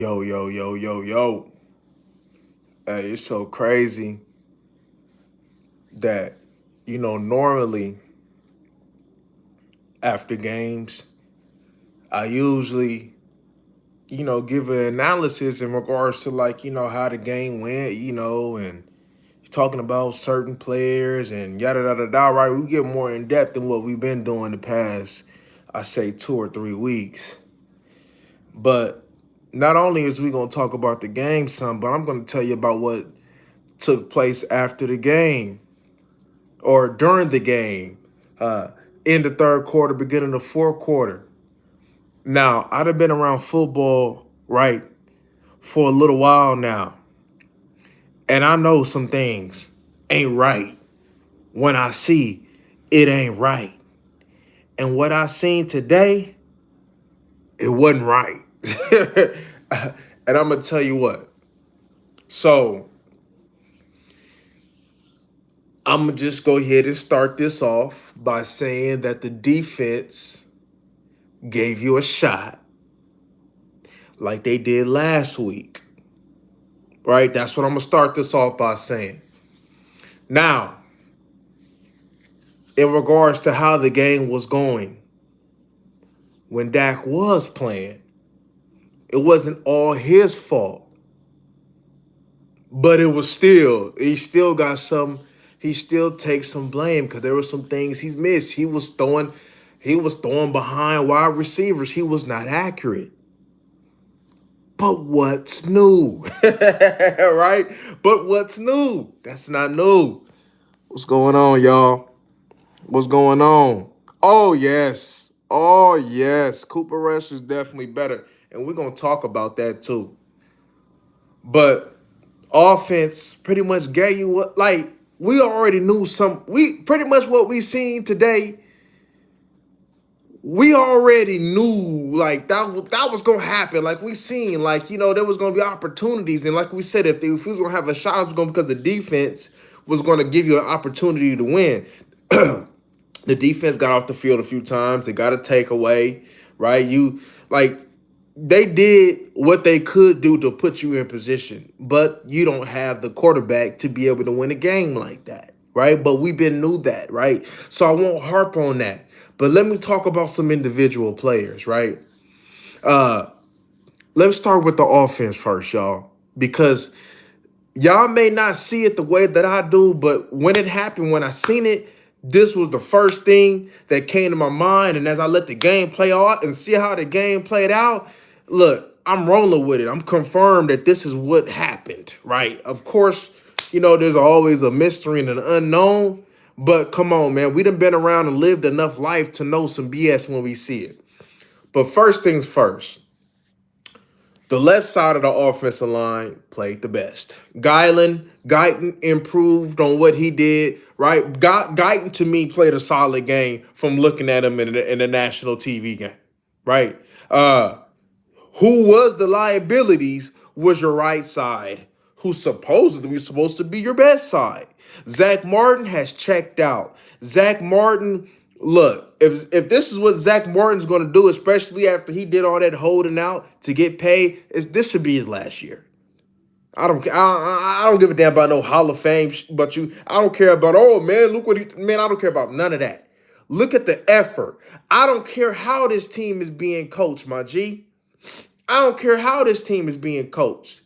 Yo, yo, yo, yo, yo. Hey, it's so crazy that, normally after games, I usually, give an analysis in regards to how the game went, and talking about certain players and yada, yada, yada, right? We get more in depth than what we've been doing the past, I say, 2 or 3 weeks. But not only is we going to talk about the game some, but I'm going to tell you about what took place after the game or during the game, uh, in the third quarter, beginning of the fourth quarter. Now, I'd have been around football, right, for a little while now, and I know some things ain't right when I see it ain't right. And what I seen today, it wasn't right. And I'm gonna tell you what. So I'm gonna just go ahead and start this off by saying that the defense gave you a shot like they did last week, right? That's what I'm gonna start this off by saying. Now, in regards to how the game was going, when Dak was playing, it wasn't all his fault, but it was still, he still takes some blame because there were some things he's missed. He was throwing behind wide receivers. He was not accurate. But what's new? Right? But what's new? That's not new. What's going on, y'all? What's going on? Oh, yes. Oh, yes. Cooper Rush is definitely better. And we're going to talk about that too. But offense pretty much gave you we already knew we pretty much what we seen today. We already knew that was gonna happen. Like we seen, there was gonna be opportunities, and like we said, if we was gonna have a shot, it was gonna because the defense was gonna give you an opportunity to win. The defense got off the field a few times. They got a takeaway, right? They did what they could do to put you in position, but you don't have the quarterback to be able to win a game like that, right? But we've been knew that, right? So I won't harp on that. But let me talk about some individual players, right? Uh, let's start with the offense first, y'all, because y'all may not see it the way that I do, but when it happened, when I seen it, this was the first thing that came to my mind. And as I let the game play out and see how the game played out, look, I'm rolling with it. I'm confirmed that this is what happened, right? Of course, there's always a mystery and an unknown, but come on, man. We done been around and lived enough life to know some BS when we see it. But first things first, the left side of the offensive line played the best. Guyton improved on what he did, right? Guyton, to me, played a solid game from looking at him in the national TV game, right? Who was the liabilities was your right side, who's supposedly supposed to be your best side. Zach Martin has checked out. Zach Martin, look, if this is what Zach Martin's going to do, especially after he did all that holding out to get paid, this should be his last year. I don't give a damn about no Hall of Fame, but I don't care about, oh man, look what man, I don't care about none of that. Look at the effort. I don't care how this team is being coached, my G. I don't care how this team is being coached.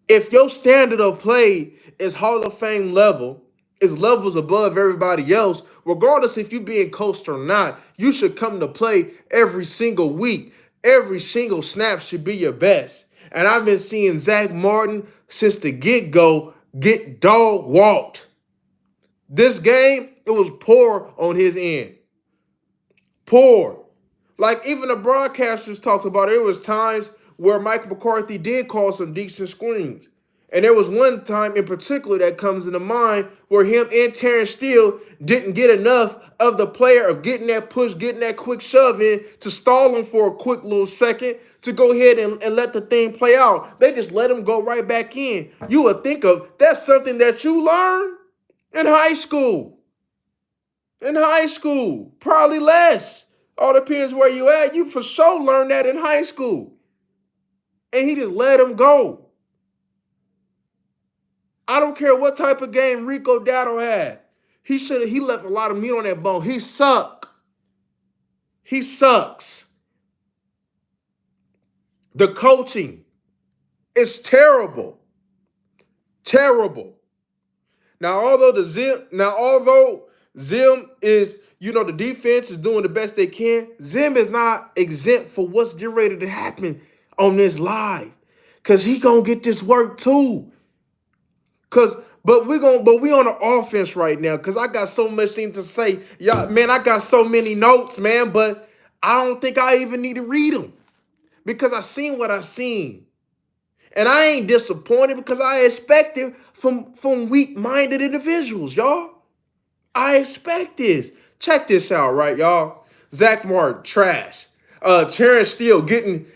If your standard of play is Hall of Fame level, is levels above everybody else, regardless if you being coached or not, you should come to play every single week. Every single snap should be your best. And I've been seeing Zach Martin since the get-go get dog walked. This game, it was poor on his end. Poor. Like even the broadcasters talked about it. There was times where Mike McCarthy did call some decent screens. And there was one time in particular that comes into mind where him and Terrence Steele didn't get enough of the player of getting that push, getting that quick shove in to stall him for a quick little second to go ahead and let the thing play out. They just let him go right back in. You would think of that's something that you learned in high school. In high school, probably less. All depends where you at. You for sure learned that in high school. and he just let him go. I don't care what type of game Rico Dowdle had. He left a lot of meat on that bone. He suck. He sucks. The coaching is terrible. Terrible. Although Zim is, the defense is doing the best they can, Zim is not exempt for what's getting ready to happen on this live. Cause he gonna get this work too. But we on the offense right now. Cause I got so much things to say. Y'all, man, I got so many notes, man, but I don't think I even need to read them. Because I seen what I seen. And I ain't disappointed because I expected from weak-minded individuals, y'all. I expect this. Check this out, right, y'all? Zach Martin, trash. Terrence Steele getting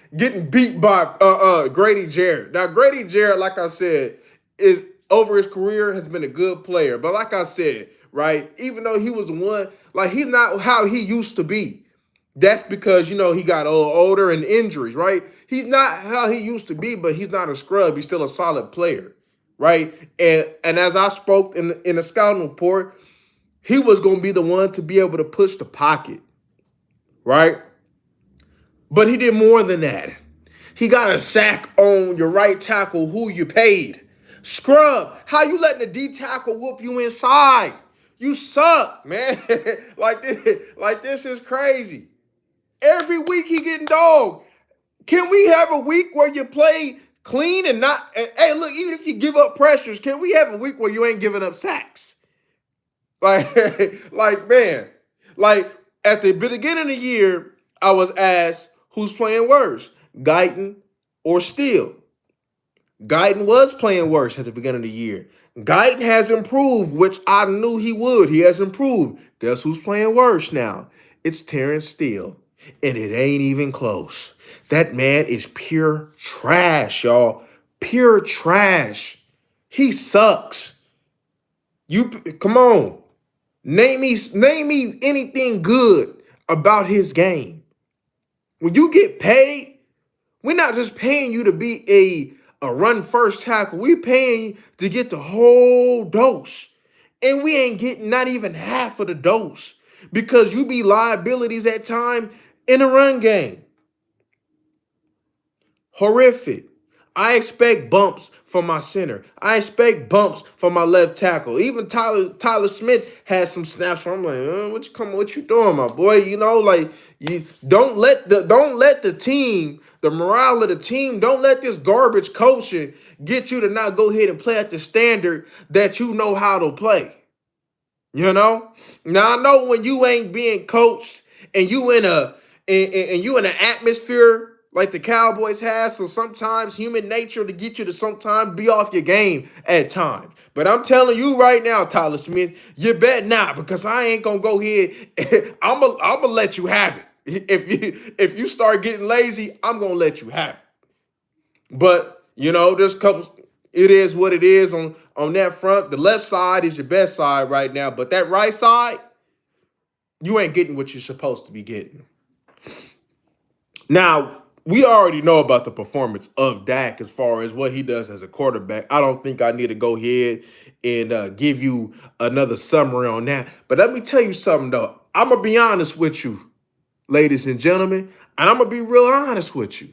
beat by Grady Jarrett. Now, Grady Jarrett, like I said, is over his career has been a good player. But like I said, right, even though he was the one, like he's not how he used to be. That's because, he got older and injuries, right? He's not how he used to be, but he's not a scrub. He's still a solid player, right? And as I spoke in the scouting report, he was going to be the one to be able to push the pocket, right? But he did more than that. He got a sack on your right tackle who you paid. Scrub, how you letting the D tackle whoop you inside? You suck, man. like this is crazy. Every week he getting dogged. Can we have a week where you play clean and not? And, hey, look, even if you give up pressures, can we have a week where you ain't giving up sacks? Man, at the beginning of the year, I was asked who's playing worse, Guyton or Steele. Guyton was playing worse at the beginning of the year. Guyton has improved, which I knew he would. He has improved. Guess who's playing worse now? It's Terrence Steele. And it ain't even close. That man is pure trash, y'all. Pure trash. He sucks. You come on. Name me anything good about his game. When you get paid, we're not just paying you to be a run first tackle. We paying you to get the whole dose. And we ain't getting not even half of the dose because you be liabilities at time in the run game. Horrific. I expect bumps from my center. I expect bumps from my left tackle. Even Tyler Smith has some snaps where I'm like, what you doing, my boy? You don't let the team, the morale of the team, don't let this garbage coaching get you to not go ahead and play at the standard that you know how to play. Now I know when you ain't being coached and you in an atmosphere like the Cowboys have, so sometimes human nature to get you to sometimes be off your game at times. But I'm telling you right now, Tyler Smith, you bet not, because I ain't gonna go ahead. I'm gonna let you have it. If you start getting lazy, I'm gonna let you have it. But there's a couple. It is what it is on that front. The left side is your best side right now, but that right side, you ain't getting what you're supposed to be getting. Now, we already know about the performance of Dak as far as what he does as a quarterback. I don't think I need to go ahead and give you another summary on that. But let me tell you something, though. I'm going to be honest with you, ladies and gentlemen, and I'm going to be real honest with you.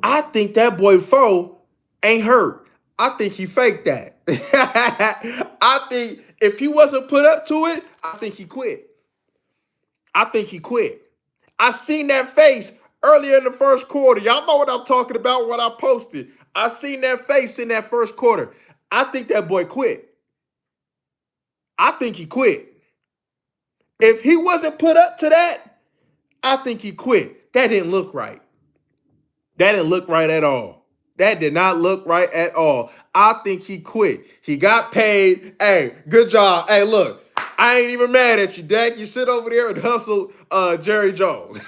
I think that boy Foe ain't hurt. I think he faked that. I think if he wasn't put up to it, I think he quit. I seen that face earlier in the first quarter. Y'all know what I'm talking about, what I posted. I seen that face in that first quarter. I think that boy quit. I think he quit. If he wasn't put up to that, I think he quit. That didn't look right. That didn't look right at all. That did not look right at all. I think he quit. He got paid. Hey, good job. Hey, look, I ain't even mad at you, Dak. You sit over there and hustle Jerry Jones.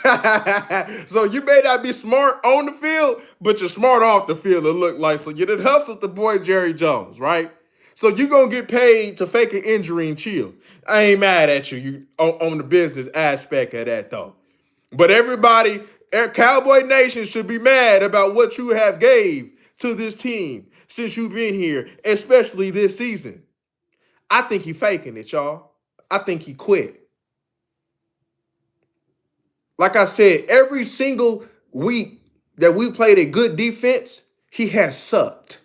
So you may not be smart on the field, but you're smart off the field, it looked like. So you done hustled the boy Jerry Jones, right? So you're going to get paid to fake an injury and chill. I ain't mad at you on the business aspect of that, though. But everybody, Cowboy Nation should be mad about what you have gave to this team since you've been here, especially this season. I think he faking it, y'all. I think he quit. Like I said, every single week that we played a good defense, he has sucked.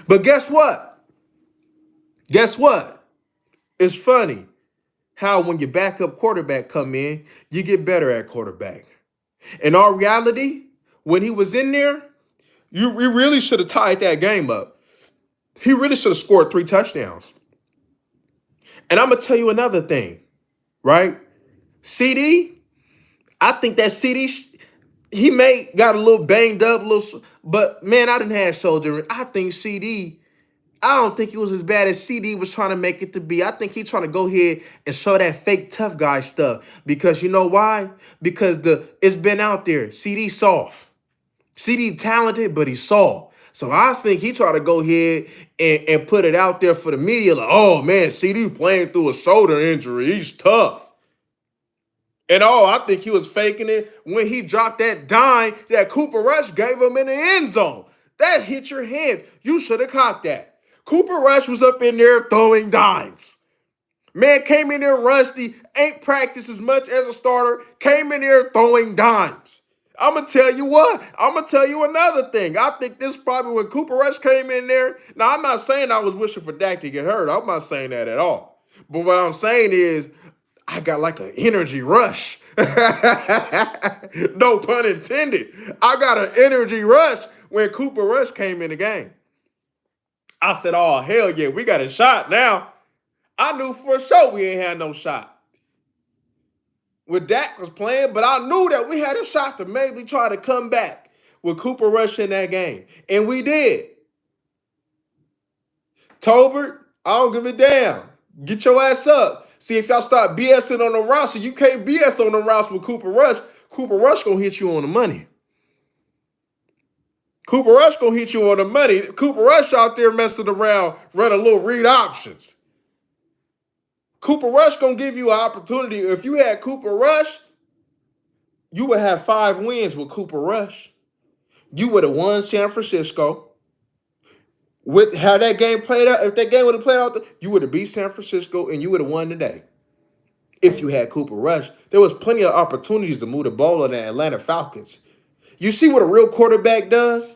But guess what? Guess what? It's funny how when your backup quarterback come in, you get better at quarterback. In all reality, when he was in there, we really should have tied that game up. He really should have scored 3 touchdowns. And I'm going to tell you another thing, right? CD, I think that CD, he may got a little banged up, but man, I didn't have shoulder. I think CD, I don't think he was as bad as CD was trying to make it to be. I think he's trying to go ahead and show that fake tough guy stuff. Because you know why? Because it's been out there. CD soft. CD talented, but he's soft. So I think he tried to go ahead and put it out there for the media. Like, oh man, CD playing through a shoulder injury. He's tough. And I think he was faking it when he dropped that dime that Cooper Rush gave him in the end zone. That hit your hands. You should have caught that. Cooper Rush was up in there throwing dimes. Man came in there rusty, ain't practiced as much as a starter, came in there throwing dimes. I'm going to tell you what. I'm going to tell you another thing. I think this probably when Cooper Rush came in there. Now, I'm not saying I was wishing for Dak to get hurt. I'm not saying that at all. But what I'm saying is I got like an energy rush. No pun intended. I got an energy rush when Cooper Rush came in the game. I said, oh, hell yeah, we got a shot now. I knew for sure we ain't had no shot when Dak was playing, but I knew that we had a shot to maybe try to come back with Cooper Rush in that game. And we did. Tolbert, I don't give a damn. Get your ass up. See, if y'all start BSing on the roster, you can't BS on the roster with Cooper Rush. Cooper Rush gonna hit you on the money. Cooper Rush gonna hit you on the money. Cooper Rush out there messing around, running little read options. Cooper Rush gonna give you an opportunity. If you had Cooper Rush, you would have 5 wins with Cooper Rush. You would have won San Francisco. With how that game played out, if that game would have played out, you would have beat San Francisco and you would have won today. If you had Cooper Rush, there was plenty of opportunities to move the ball on the Atlanta Falcons. You see what a real quarterback does?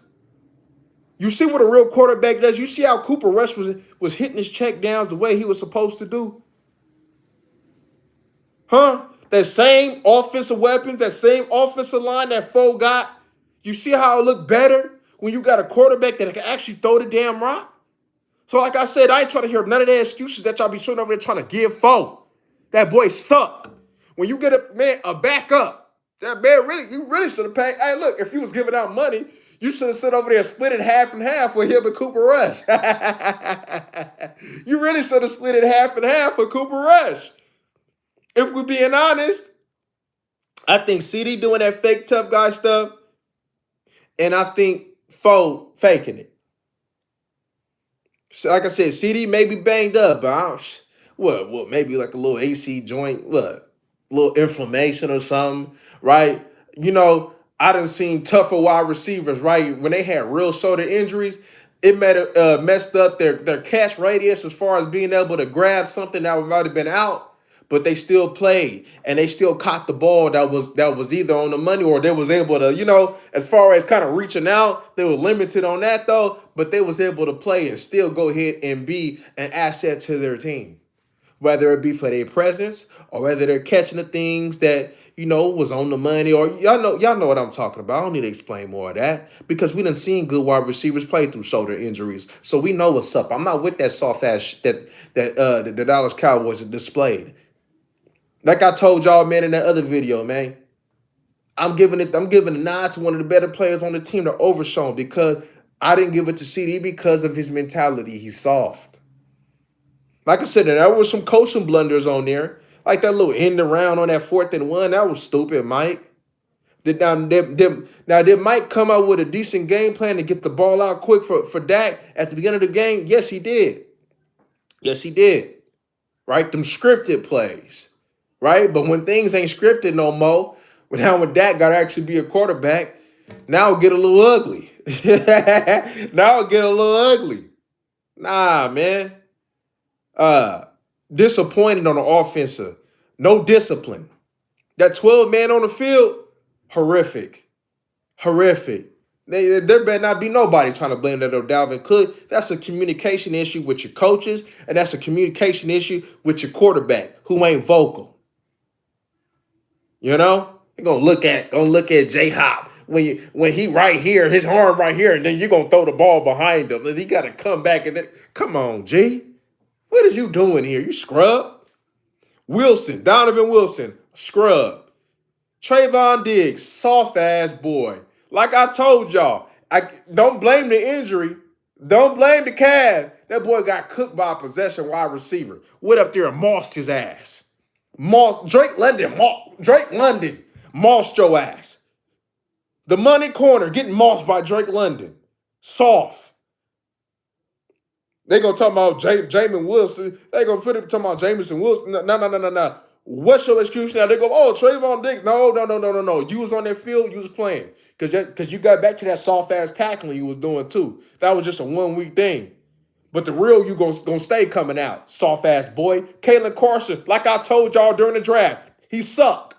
You see what a real quarterback does? You see how Cooper Rush was hitting his check downs the way he was supposed to do? Huh? That same offensive weapons, that same offensive line that Foe got. You see how it looked better when you got a quarterback that can actually throw the damn rock? So like I said, I ain't trying to hear none of the excuses that y'all be showing over there trying to give Foe. That boy suck. When you get a backup, that man you really should have paid. Hey, look, if you was giving out money, you should have sit over there and split it half and half with him and Cooper Rush. You really should have split it half and half with Cooper Rush. If we're being honest, I think CD doing that fake tough guy stuff, and I think Foe faking it. So like I said, CD may be banged up, but maybe like a little AC joint, a little inflammation or something, right? You know, I done seen tougher wide receivers, right? When they had real shoulder injuries, it messed up their catch radius as far as being able to grab something that might have been out. But they still played and they still caught the ball that was either on the money or they was able to, as far as kind of reaching out, they were limited on that though, but they was able to play and still go ahead and be an asset to their team. Whether it be for their presence or whether they're catching the things that, was on the money or y'all know what I'm talking about. I don't need to explain more of that because we done seen good wide receivers play through shoulder injuries. So we know what's up. I'm not with that soft ass that the Dallas Cowboys have displayed. Like I told y'all, man, in that other video, man, I'm giving a nod to one of the better players on the team to Overshown because I didn't give it to CD because of his mentality. He's soft. Like I said, there was some coaching blunders on there. Like that little end around on that 4th and 1. That was stupid, Mike. Now, did Mike come out with a decent game plan to get the ball out quick for Dak at the beginning of the game? Yes, he did. Yes, he did. Right? Them scripted plays. right? But when things ain't scripted no more, now when Dak got to actually be a quarterback, now it get a little ugly. Now it get a little ugly. Nah, man. Uh, Disappointed on the offensive. No discipline. That 12 man on the field, horrific. Horrific. There better not be nobody trying to blame that on Dalvin Cook. That's a communication issue with your coaches, and that's a communication issue with your quarterback who ain't vocal. You know? You're gonna look at J Hop when he right here, his arm right here, and then you're gonna throw the ball behind him. And he gotta come back and then come on, G. What is you doing here? You scrub. Donovan Wilson, scrub. Trayvon Diggs, soft ass boy. Like I told y'all, I don't blame the injury. Don't blame the calf. That boy got cooked by a possession wide receiver. Went up there and mossed his ass. Drake London, mossed your ass. The money corner getting mossed by Drake London. Soft. They gonna talk about Jameson Wilson. They gonna put it talking about Jameson Wilson. No. What's your excuse now? They go, oh, Trayvon Diggs. No. You was on that field, you was playing. Because you got back to that soft-ass tackling you was doing too. That was just a 1 week thing. But the real you gonna stay coming out, soft-ass boy. Kalen Carson, like I told y'all during the draft, he suck.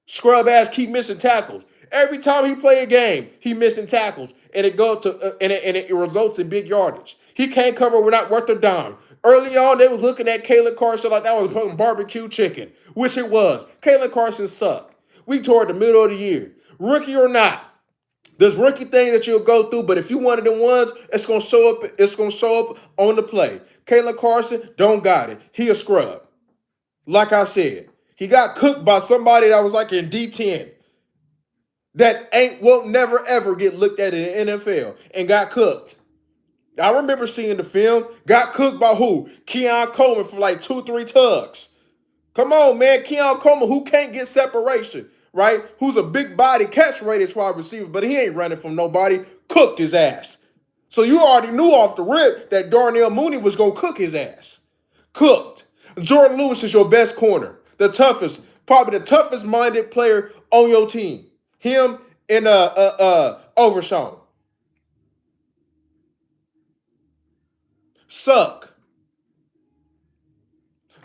Scrub ass keep missing tackles. Every time he play a game, he missing tackles, and it results in big yardage. He can't cover. We're not worth a dime. Early on, they was looking at Kalen Carson like that was putting barbecue chicken, which it was. Kalen Carson sucked. We toward the middle of the year, rookie or not. There's rookie thing that you'll go through, but if you one of them ones, it's gonna show up. It's gonna show up on the play. Kalen Carson don't got it. He a scrub. Like I said, he got cooked by somebody that was like in D10 that won't never ever get looked at in the NFL and got cooked. I remember seeing the film. Got cooked by who? Keon Coleman for like 2-3 tugs. Come on, man. Keon Coleman, who can't get separation, right? Who's a big body catch rated wide receiver, but he ain't running from nobody. Cooked his ass. So you already knew off the rip that Darnell Mooney was going to cook his ass. Cooked. Jordan Lewis is your best corner. The toughest, probably the toughest minded player on your team. Him and Overshawn. Suck.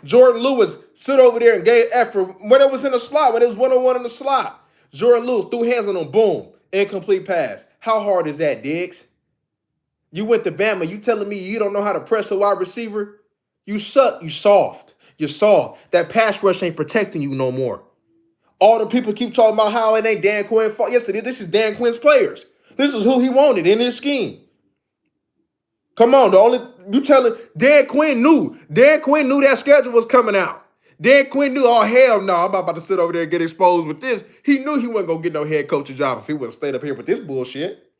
Jordan Lewis stood over there and gave effort when it was in the slot, when it was 1-on-1 in the slot. Jordan Lewis threw hands on him, boom, incomplete pass. How hard is that, Diggs? You went to Bama, you telling me you don't know how to press a wide receiver? You suck, you soft. You're soft. That pass rush ain't protecting you no more. All the people keep talking about how it ain't Dan Quinn's fault. Yes, it is. This is Dan Quinn's players. This is who he wanted in his scheme. Come on, you telling Dan Quinn knew. Dan Quinn knew that schedule was coming out. Dan Quinn knew, oh, hell no, I'm about to sit over there and get exposed with this. He knew he wasn't going to get no head coaching job if he would have stayed up here with this bullshit.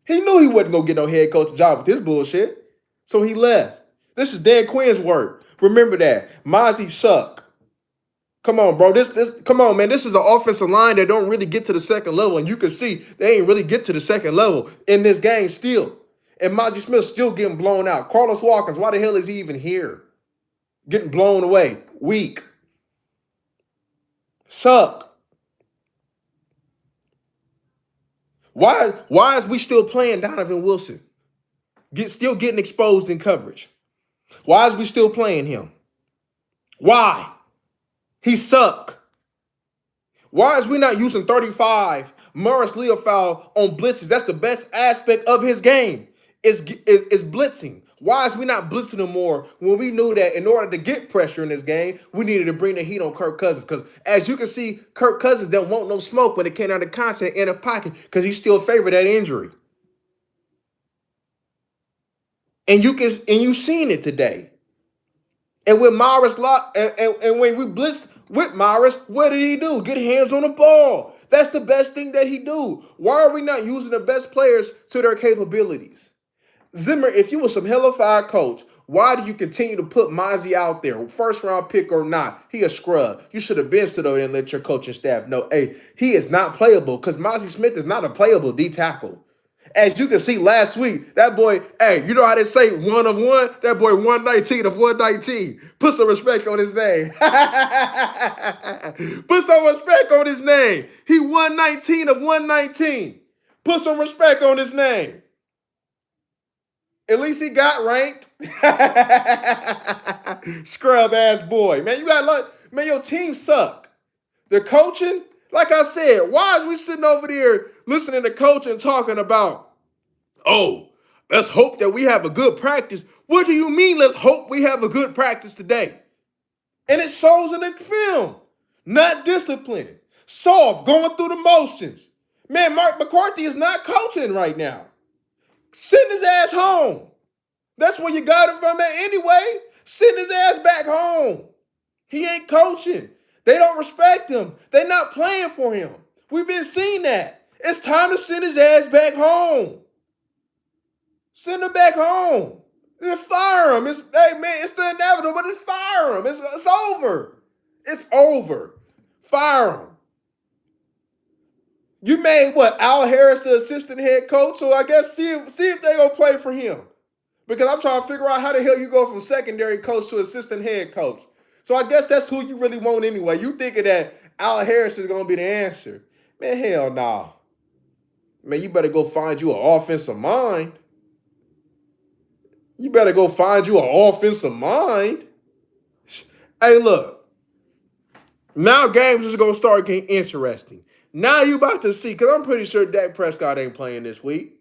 He knew he wasn't going to get no head coaching job with this bullshit. So he left. This is Dan Quinn's work. Remember that. Mozzie suck. Come on, bro. Come on, man. This is an offensive line that don't really get to the second level. And you can see they ain't really get to the second level in this game still. And Mozzie Smith still getting blown out. Carlos Watkins, why the hell is he even here? Getting blown away. Weak. Suck. Why is we still playing Donovan Wilson? Still getting exposed in coverage. Why is we still playing him? Why? He suck. Why is we not using 35 Morris Leofau on blitzes? That's the best aspect of his game. Is blitzing. Why is we not blitzing him more when we knew that in order to get pressure in this game, we needed to bring the heat on Kirk Cousins? Because as you can see, Kirk Cousins don't want no smoke when it came out of contact in a pocket because he still favored that injury. And you seen it today. And when Morris and when we blitzed with Morris, what did he do? Get hands on the ball. That's the best thing that he do. Why are we not using the best players to their capabilities? Zimmer, if you were some hellified coach, why do you continue to put Mozzie out there, first round pick or not? He a scrub. You should have been sit over there and let your coaching staff know, hey, he is not playable because Mozzie Smith is not a playable D tackle. As you can see last week, that boy, hey, you know how they say one of one? That boy 119 of 119. Put some respect on his name. Put some respect on his name. He 119 of 119. Put some respect on his name. At least he got ranked. Scrub ass boy. Man, you got luck. Man, your team suck. The coaching, like I said, why is we sitting over there listening to coaching talking about, oh, let's hope that we have a good practice. What do you mean, let's hope we have a good practice today? And it shows in the film. Not disciplined. Soft, going through the motions. Man, Mark McCarthy is not coaching right now. Send his ass home. That's where you got him from anyway. Send his ass back home. He ain't coaching. They don't respect him. They're not playing for him. We've been seeing that. It's time to send his ass back home. Send him back home. Then fire him. Hey man, it's the inevitable, but it's fire him. It's over. It's over. Fire him. You made what? Al Harris the assistant head coach. So I guess see if they gonna play for him. Because I'm trying to figure out how the hell you go from secondary coach to assistant head coach. So I guess that's who you really want anyway. You thinking that Al Harris is gonna be the answer? Man, hell no. Man, you better go find you an offensive mind. You better go find you an offensive mind. Hey, look. Now games is going to start getting interesting. Now you about to see, because I'm pretty sure Dak Prescott ain't playing this week.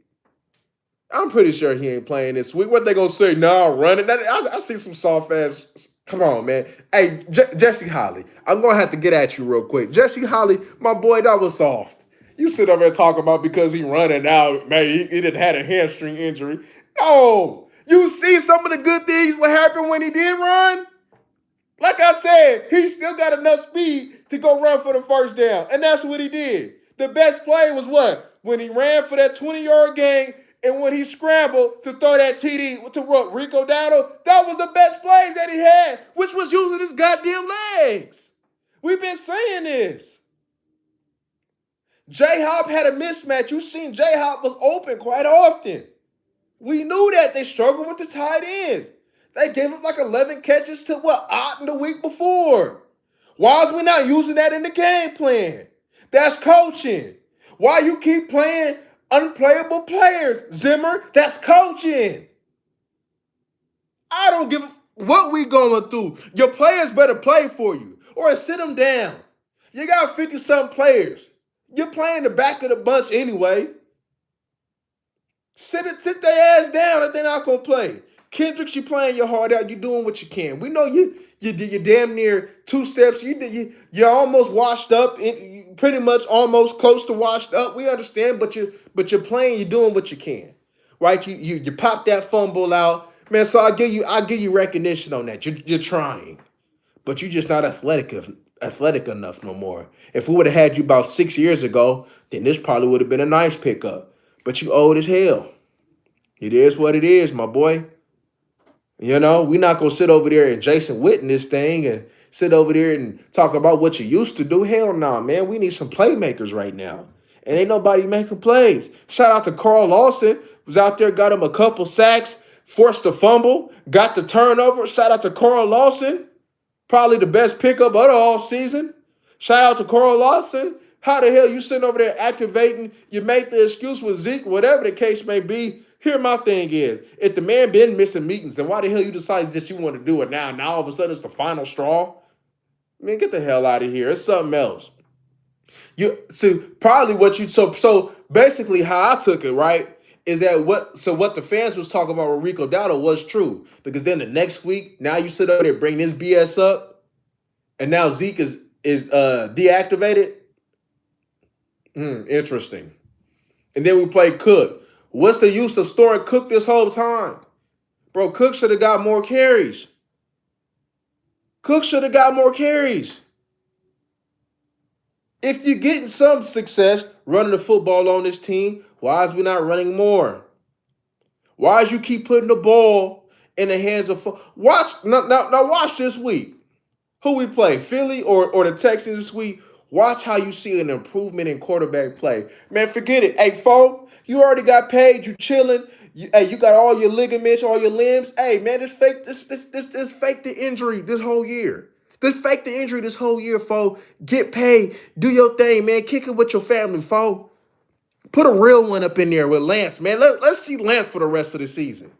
I'm pretty sure he ain't playing this week. What they going to say? Nah, run it. I see some soft ass. Come on, man. Hey, Jesse Holly, I'm going to have to get at you real quick. Jesse Holly, my boy, that was soft. You sit over there talking about because he running out, man, he didn't had a hamstring injury. No. You see some of the good things what happened when he did run? Like I said, he still got enough speed to go run for the first down. And that's what he did. The best play was what? When he ran for that 20-yard gain and when he scrambled to throw that TD to what? Rico Dowdle. That was the best plays that he had, which was using his goddamn legs. We've been saying this. J-Hop had a mismatch. You seen J-Hop was open quite often. We knew that they struggled with the tight ends. They gave up like 11 catches to what? Otten the week before. Why is we not using that in the game plan? That's coaching. Why you keep playing unplayable players? Zimmer, that's coaching. I don't give a what we going through. Your players better play for you or sit them down. You got 50-something players. You're playing the back of the bunch anyway. Sit their ass down if they're not gonna play. Kendricks, you playing your heart out. You doing what you can. We know you're damn near 2 steps. You're almost washed up. Pretty much almost close to washed up. We understand, but you're playing. You're doing what you can, right? You pop that fumble out, man. So I give you recognition on that. You're trying, but you're just not athletic enough no more. If we would have had you about 6 years ago, then this probably would have been a nice pickup. But you old as hell. It is what it is, my boy. You know, we're not going to sit over there and Jason Witten this thing and sit over there and talk about what you used to do. Hell no, man. We need some playmakers right now. And ain't nobody making plays. Shout out to Carl Lawson. Was out there, got him a couple sacks, forced the fumble, got the turnover. Shout out to Carl Lawson. Probably the best pickup of the all season. Shout out to Carl Lawson. How the hell you sitting over there activating? You make the excuse with Zeke, whatever the case may be. Here my thing is, if the man been missing meetings, then why the hell you decided that you want to do it now? Now all of a sudden it's the final straw? Man, get the hell out of here. It's something else. You see, probably what you so basically how I took it, right, is that what the fans was talking about with Rico Dowdle was true. Because then the next week, now you sit over there bring this BS up, and now Zeke is deactivated. Interesting. And then we play Cook. What's the use of storing Cook this whole time? Bro, Cook should have got more carries. Cook should have got more carries. If you're getting some success running the football on this team, why is we not running more? Why is you keep putting the ball in the hands of watch now watch this week. Who we play? Philly or the Texans this week? Watch how you see an improvement in quarterback play. Man, forget it. Hey, fo, you already got paid. You chilling. You got all your ligaments, all your limbs. Hey, man, this fake the injury this whole year. This fake the injury this whole year, fo. Get paid. Do your thing, man. Kick it with your family, fo. Put a real one up in there with Lance, man. Let's see Lance for the rest of the season.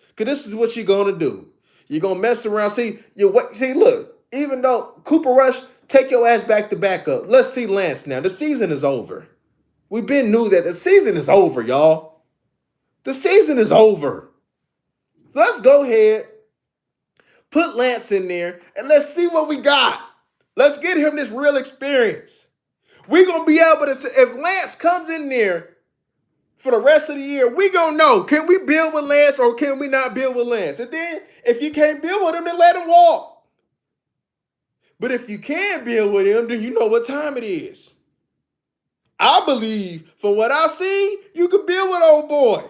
Because this is what you're going to do. You're going to mess around. See, look, even though Cooper Rush, take your ass back to backup. Let's see Lance now. The season is over. We've been knew that the season is over, y'all. The season is over. Let's go ahead, put Lance in there, and let's see what we got. Let's get him this real experience. We're going to be able to, if Lance comes in there for the rest of the year, we going to know, can we build with Lance or can we not build with Lance? And then if you can't build with him, then let him walk. But if you can build with him, then you know what time it is. I believe, from what I see, you can build with old boy.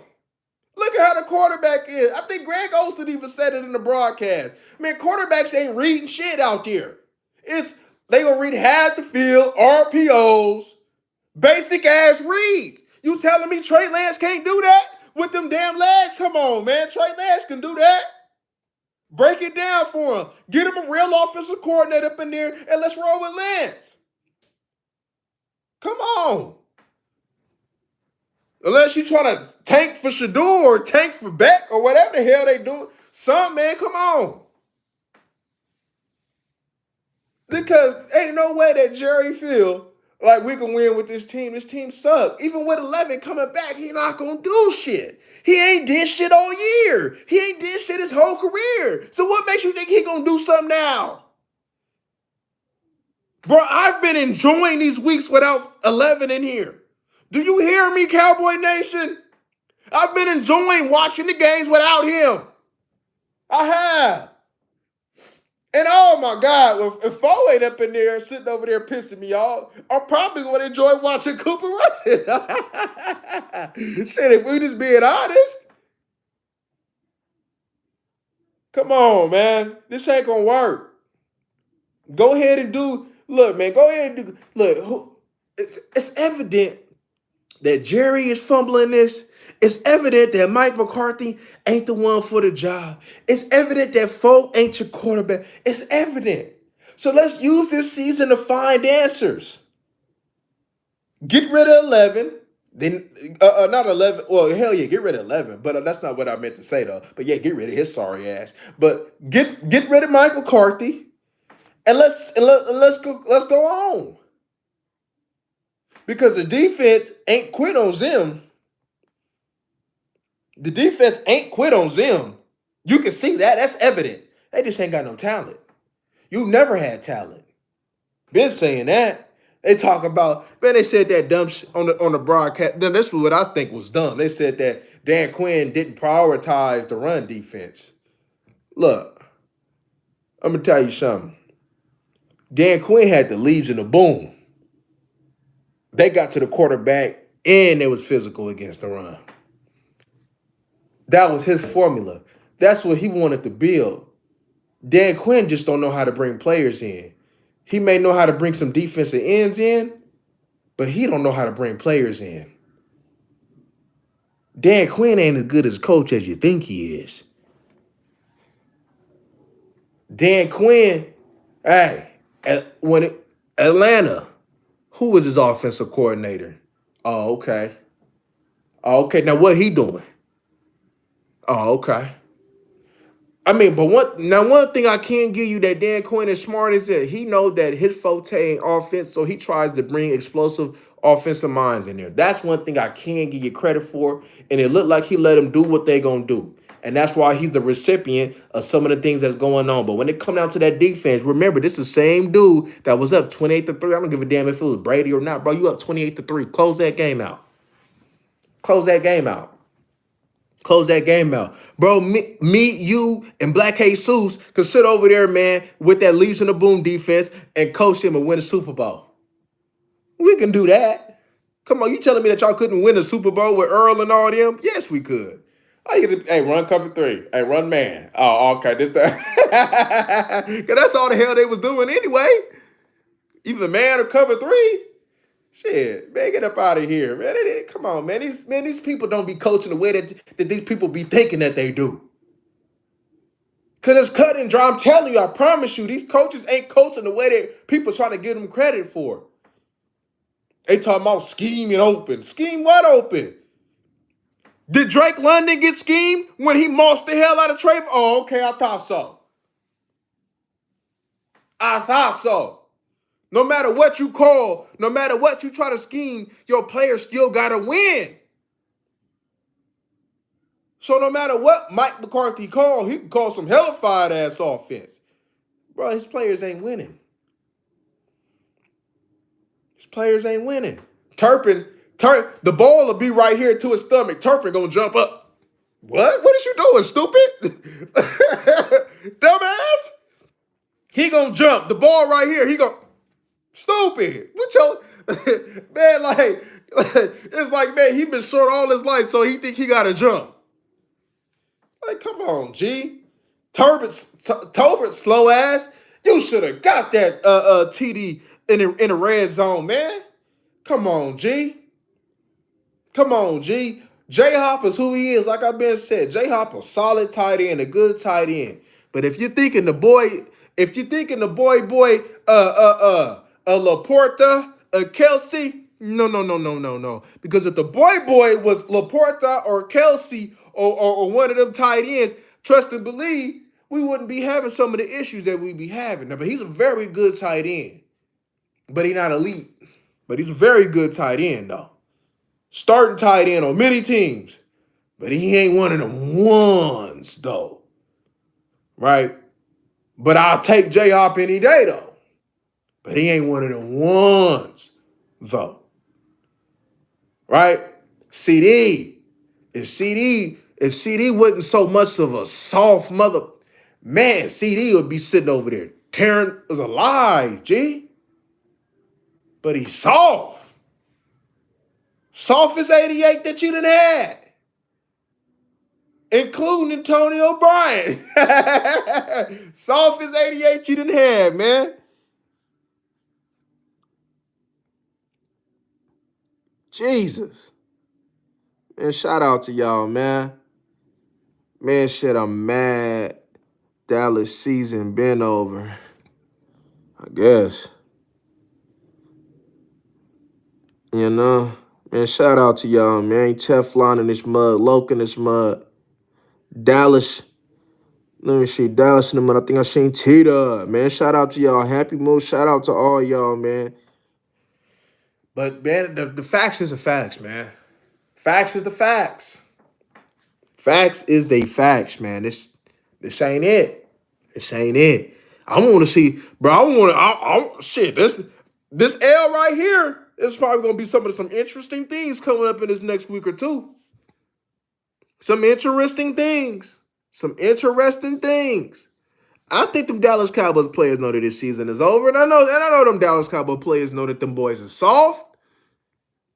Look at how the quarterback is. I think Greg Olsen even said it in the broadcast. Man, quarterbacks ain't reading shit out there. They gonna read half the field, RPOs, basic ass reads. You telling me Trey Lance can't do that with them damn legs? Come on, man. Trey Lance can do that. Break it down for him. Get him a real offensive coordinator up in there, and let's roll with Lance. Come on. Unless you trying to tank for Shador or tank for Beck or whatever the hell they do. Man, come on. Because ain't no way that Jerry feel like we can win with this team. This team sucks. Even with 11 coming back, he not going to do shit. He ain't did shit all year. He ain't did shit his whole career. So what makes you think he going to do something now? Bro, I've been enjoying these weeks without 11 in here. Do you hear me, Cowboy Nation? I've been enjoying watching the games without him. I have. And oh my God, if Foe ain't up in there sitting over there pissing me off, I'm probably going to enjoy watching Cooper Rush. Shit, if we just being honest. Come on, man. This ain't going to work. Go ahead and look, man, go ahead and it's evident that Jerry is fumbling this. It's evident that Mike McCarthy ain't the one for the job. It's evident that Foe ain't your quarterback. It's evident. So let's use this season to find answers. Get rid of 11. Then, not 11. Well, hell yeah, get rid of 11. But that's not what I meant to say, though. But yeah, get rid of his sorry ass. But get rid of Mike McCarthy. And let's go on. Because the defense ain't quit on Zim. The defense ain't quit on Zim. You can see that. That's evident. They just ain't got no talent. You never had talent. Been saying that. They talk about, man, they said that dumb shit on the broadcast. Then this is what I think was dumb. They said that Dan Quinn didn't prioritize the run defense. Look, I'm going to tell you something. Dan Quinn had the Legion of Boom. They got to the quarterback and they was physical against the run. That was his formula. That's what he wanted to build. Dan Quinn just don't know how to bring players in. He may know how to bring some defensive ends in, but he don't know how to bring players in. Dan Quinn ain't as good as coach as you think he is. Dan Quinn, Atlanta, who was his offensive coordinator? Oh, okay. Okay, now what he doing? Oh, okay. I mean, but one thing I can give you that Dan Quinn is smart is that he know that his forte ain't offense, so he tries to bring explosive offensive minds in there. That's one thing I can give you credit for, and it looked like he let them do what they gonna do. And that's why he's the recipient of some of the things that's going on. But when it come down to that defense, remember, this is the same dude that was up 28-3. I don't give a damn if it was Brady or not, bro. You up 28-3. Close that game out. Close that game out. Close that game out. Bro, me, you, and Black Jesus can sit over there, man, with that Legion of Boom defense and coach him and win a Super Bowl. We can do that. Come on, you telling me that y'all couldn't win a Super Bowl with Earl and all them? Yes, we could. Hey, run cover 3. Hey, run man. Oh, okay. Because that's all the hell they was doing anyway. either man or cover three. Shit, man, get up out of here, man. Come on, man. These people don't be coaching the way that these people be thinking that they do. Cause it's cut and dry. I'm telling you, I promise you, these coaches ain't coaching the way that people trying to give them credit for. They talking about scheming open. Scheme what open? Did Drake London get schemed when he mossed the hell out of Trey? Oh, okay, I thought so. I thought so. No matter what you call, no matter what you try to scheme, your players still gotta win. So no matter what Mike McCarthy called, he can call some hellified ass offense. Bro, his players ain't winning. His players ain't winning. The ball will be right here to his stomach. Turpin gonna jump up. What? What is you doing, stupid? Dumbass. He gonna jump. The ball right here. He gonna stupid. What your man like? It's like, man, he been short all his life, so he think he gotta jump. Like, come on, G. Tolbert, slow ass. You should have got that TD in the red zone, man. Come on, G. Come on, G. J Hop is who he is. Like I've been said, J Hop a solid tight end, a good tight end. But if you're thinking the boy, Laporta, Kelsey, no. Because if the boy was Laporta or Kelsey or one of them tight ends, trust and believe, we wouldn't be having some of the issues that we be having. Now, but he's a very good tight end. But he's not elite. But he's a very good tight end, though. Starting tight end on many teams. But he ain't one of them ones, though. Right? But I'll take J-Hop any day, though. But he ain't one of them ones, though. Right? CD. If CD wasn't so much of a soft mother, man, CD would be sitting over there tearing us alive, G. But he's soft. Softest 88 that you done had. Including Tony O'Brien. Softest 88 you done had, man. Jesus. Man, shout out to y'all, man. Man, shit, I'm mad. Dallas season been over. I guess. You know? Man, shout out to y'all, man. Teflon in this mud, Loke in this mud. Dallas. Let me see. Dallas in the mud. I think I seen Tita. Man, shout out to y'all. Happy mood. Shout out to all y'all, man. But, man, the facts is the facts, man. Facts is the facts. Facts is the facts, man. This ain't it. This ain't it. I want to see, bro. Shit. This L right here is probably gonna be some interesting things coming up in this next week or two. Some interesting things. I think them Dallas Cowboys players know that this season is over, and I know them Dallas Cowboys players know that them boys is soft.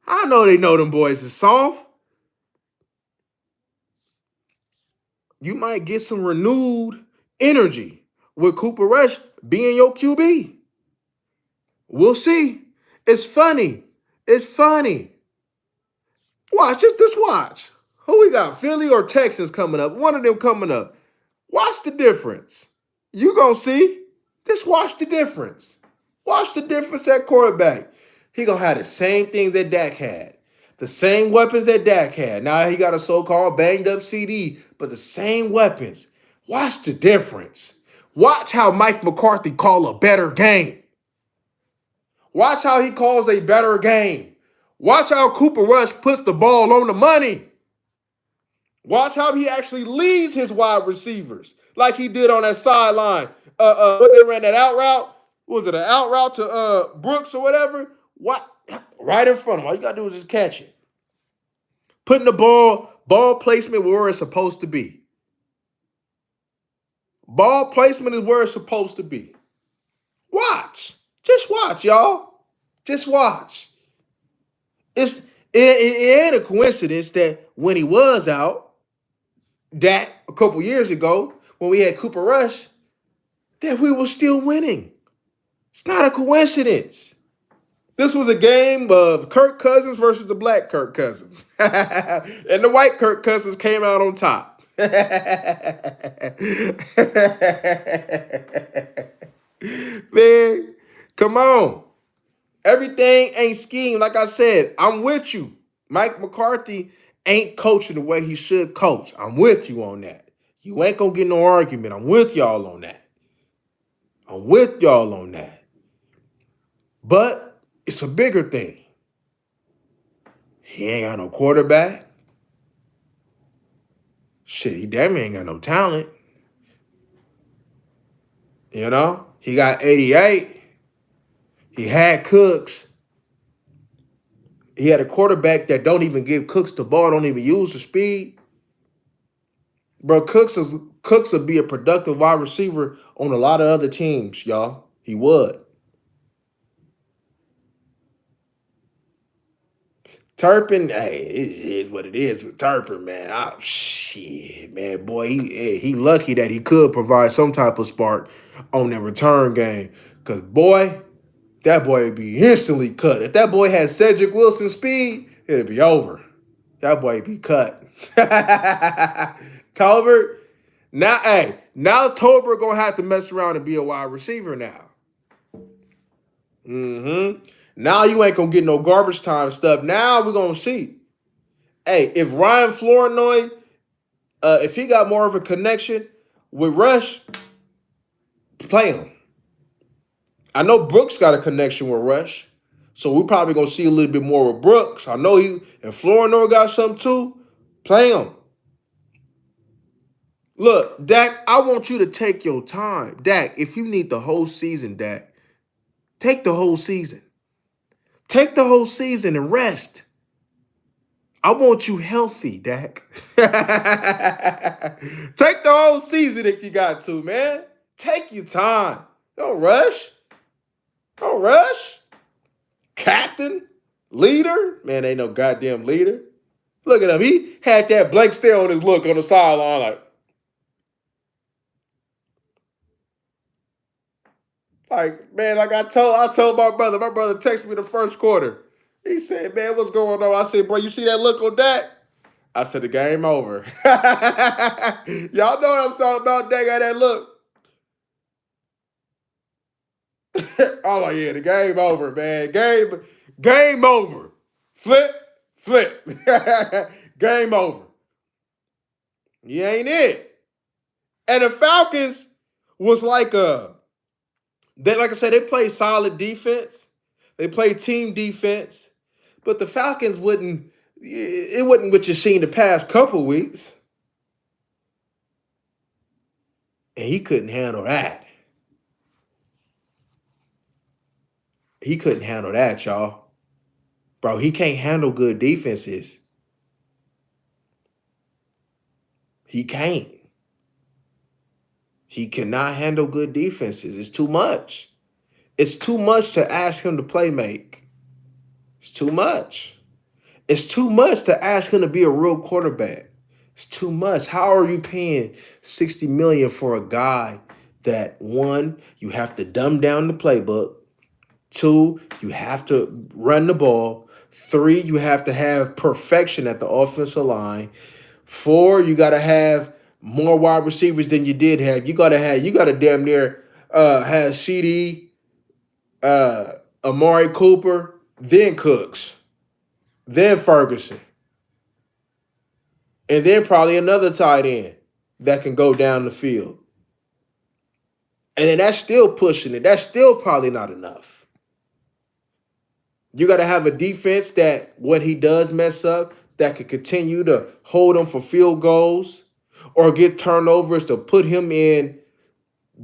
I know they know them boys is soft. You might get some renewed energy with Cooper Rush being your QB. We'll see. It's funny. Watch it. Just watch. Who we got? Philly or Texans coming up? One of them coming up. Watch the difference. You gonna see. Just watch the difference. Watch the difference at quarterback. He gonna have the same things that Dak had. The same weapons that Dak had. Now he got a so-called banged up CD, but the same weapons. Watch the difference. Watch how Mike McCarthy call a better game. Watch how he calls a better game. Watch how Cooper Rush puts the ball on the money. Watch how he actually leads his wide receivers like he did on that sideline. When they ran that out route, was it an out route to Brooks or whatever? What? Right in front of him. All you gotta do is just catch it. Putting the ball placement where it's supposed to be. Ball placement is where it's supposed to be. Watch. Just watch, y'all. Just watch. It ain't a coincidence that when he was out, that a couple years ago, when we had Cooper Rush, that we were still winning. It's not a coincidence. This was a game of Kirk Cousins versus the black Kirk Cousins. And the white Kirk Cousins came out on top. Man, come on. Everything ain't scheme. Like I said, I'm with you. Mike McCarthy ain't coaching the way he should coach. I'm with you on that. You ain't gonna get no argument. I'm with y'all on that. I'm with y'all on that. But it's a bigger thing. He ain't got no quarterback. Shit, he damn ain't got no talent. You know? He got 88. He had Cooks. He had a quarterback that don't even give Cooks the ball, don't even use the speed. Bro, Cooks would be a productive wide receiver on a lot of other teams, y'all. He would. Turpin, hey, it is what it is with Turpin, man. Shit, man, boy, he lucky that he could provide some type of spark on the return game. Cause boy, that boy would be instantly cut. If that boy had Cedric Wilson speed, it'd be over. That boy would be cut. Tolbert, now Tolbert gonna have to mess around and be a wide receiver now. Now you ain't gonna get no garbage time stuff. Now we're gonna see. Hey, if Ryan Flournoy, if he got more of a connection with Rush, play him. I know Brooks got a connection with Rush, so we're probably gonna see a little bit more with Brooks. I know and Flournoy got something too. Play him. Look, Dak, I want you to take your time. Dak, if you need the whole season, Dak, take the whole season. Take the whole season and rest. I want you healthy, Dak. Take the whole season if you got to, man. Take your time. Don't rush. Don't rush. Captain, leader. Man, ain't no goddamn leader. Look at him. He had that blank stare on his look on the sideline man, like I told my brother texted me the first quarter. He said, man, what's going on? I said, bro, you see that look on Dak? I said, the game over. Y'all know what I'm talking about. Dak got that look. Oh, yeah, the game over, man. Game over. Flip. Game over. You ain't it. And the Falcons was like like I said, they played solid defense. They played team defense. But the Falcons it wasn't what you've seen the past couple weeks. And he couldn't handle that. He couldn't handle that, y'all. Bro, he can't handle good defenses. He can't. He cannot handle good defenses. It's too much. It's too much to ask him to play make. It's too much. It's too much to ask him to be a real quarterback. It's too much. How are you paying $60 million for a guy that, one, you have to dumb down the playbook, two, you have to run the ball, three, you have to have perfection at the offensive line, four, you got to have more wide receivers than you did have. You got to damn near have CD, Amari Cooper, then Cooks, then Ferguson, and then probably another tight end that can go down the field. And then that's still pushing it. That's still probably not enough. You got to have a defense that when he does mess up, that could continue to hold him for field goals or get turnovers to put him in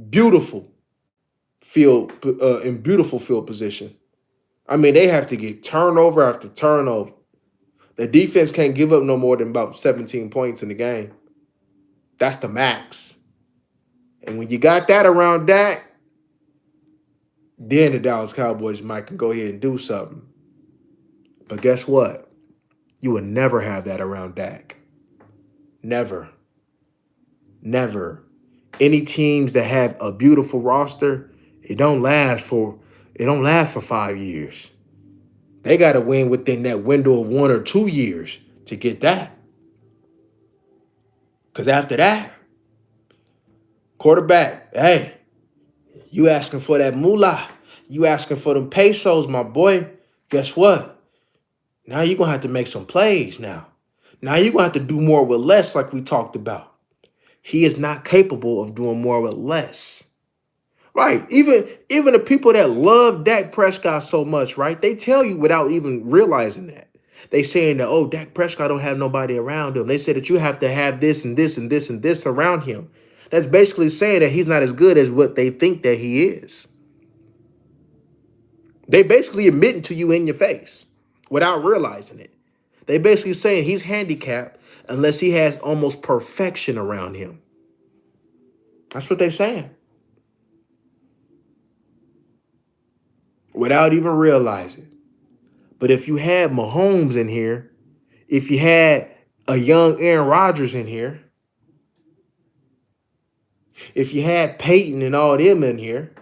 beautiful field position. I mean, they have to get turnover after turnover. The defense can't give up no more than about 17 points in the game. That's the max. And when you got that around Dak, then the Dallas Cowboys might can go ahead and do something. But guess what? You would never have that around Dak. Never. Any teams that have a beautiful roster It don't last for it don't last for 5 years. They got to win within that window of 1 or 2 years to get that. Because after that, quarterback, hey, you asking for that moolah. You asking for them pesos, my boy. Guess what? Now you're going to have to make some plays now. Now you're going to have to do more with less like we talked about. He is not capable of doing more with less. Right. Even the people that love Dak Prescott so much, right? They tell you without even realizing that. They saying that, oh, Dak Prescott don't have nobody around him. They say that you have to have this and this and this and this around him. That's basically saying that he's not as good as what they think that he is. They basically admitting to you in your face without realizing it. They basically saying he's handicapped unless he has almost perfection around him. That's what they're saying. Without even realizing. But if you had Mahomes in here, if you had a young Aaron Rodgers in here, if you had Peyton and all them in here,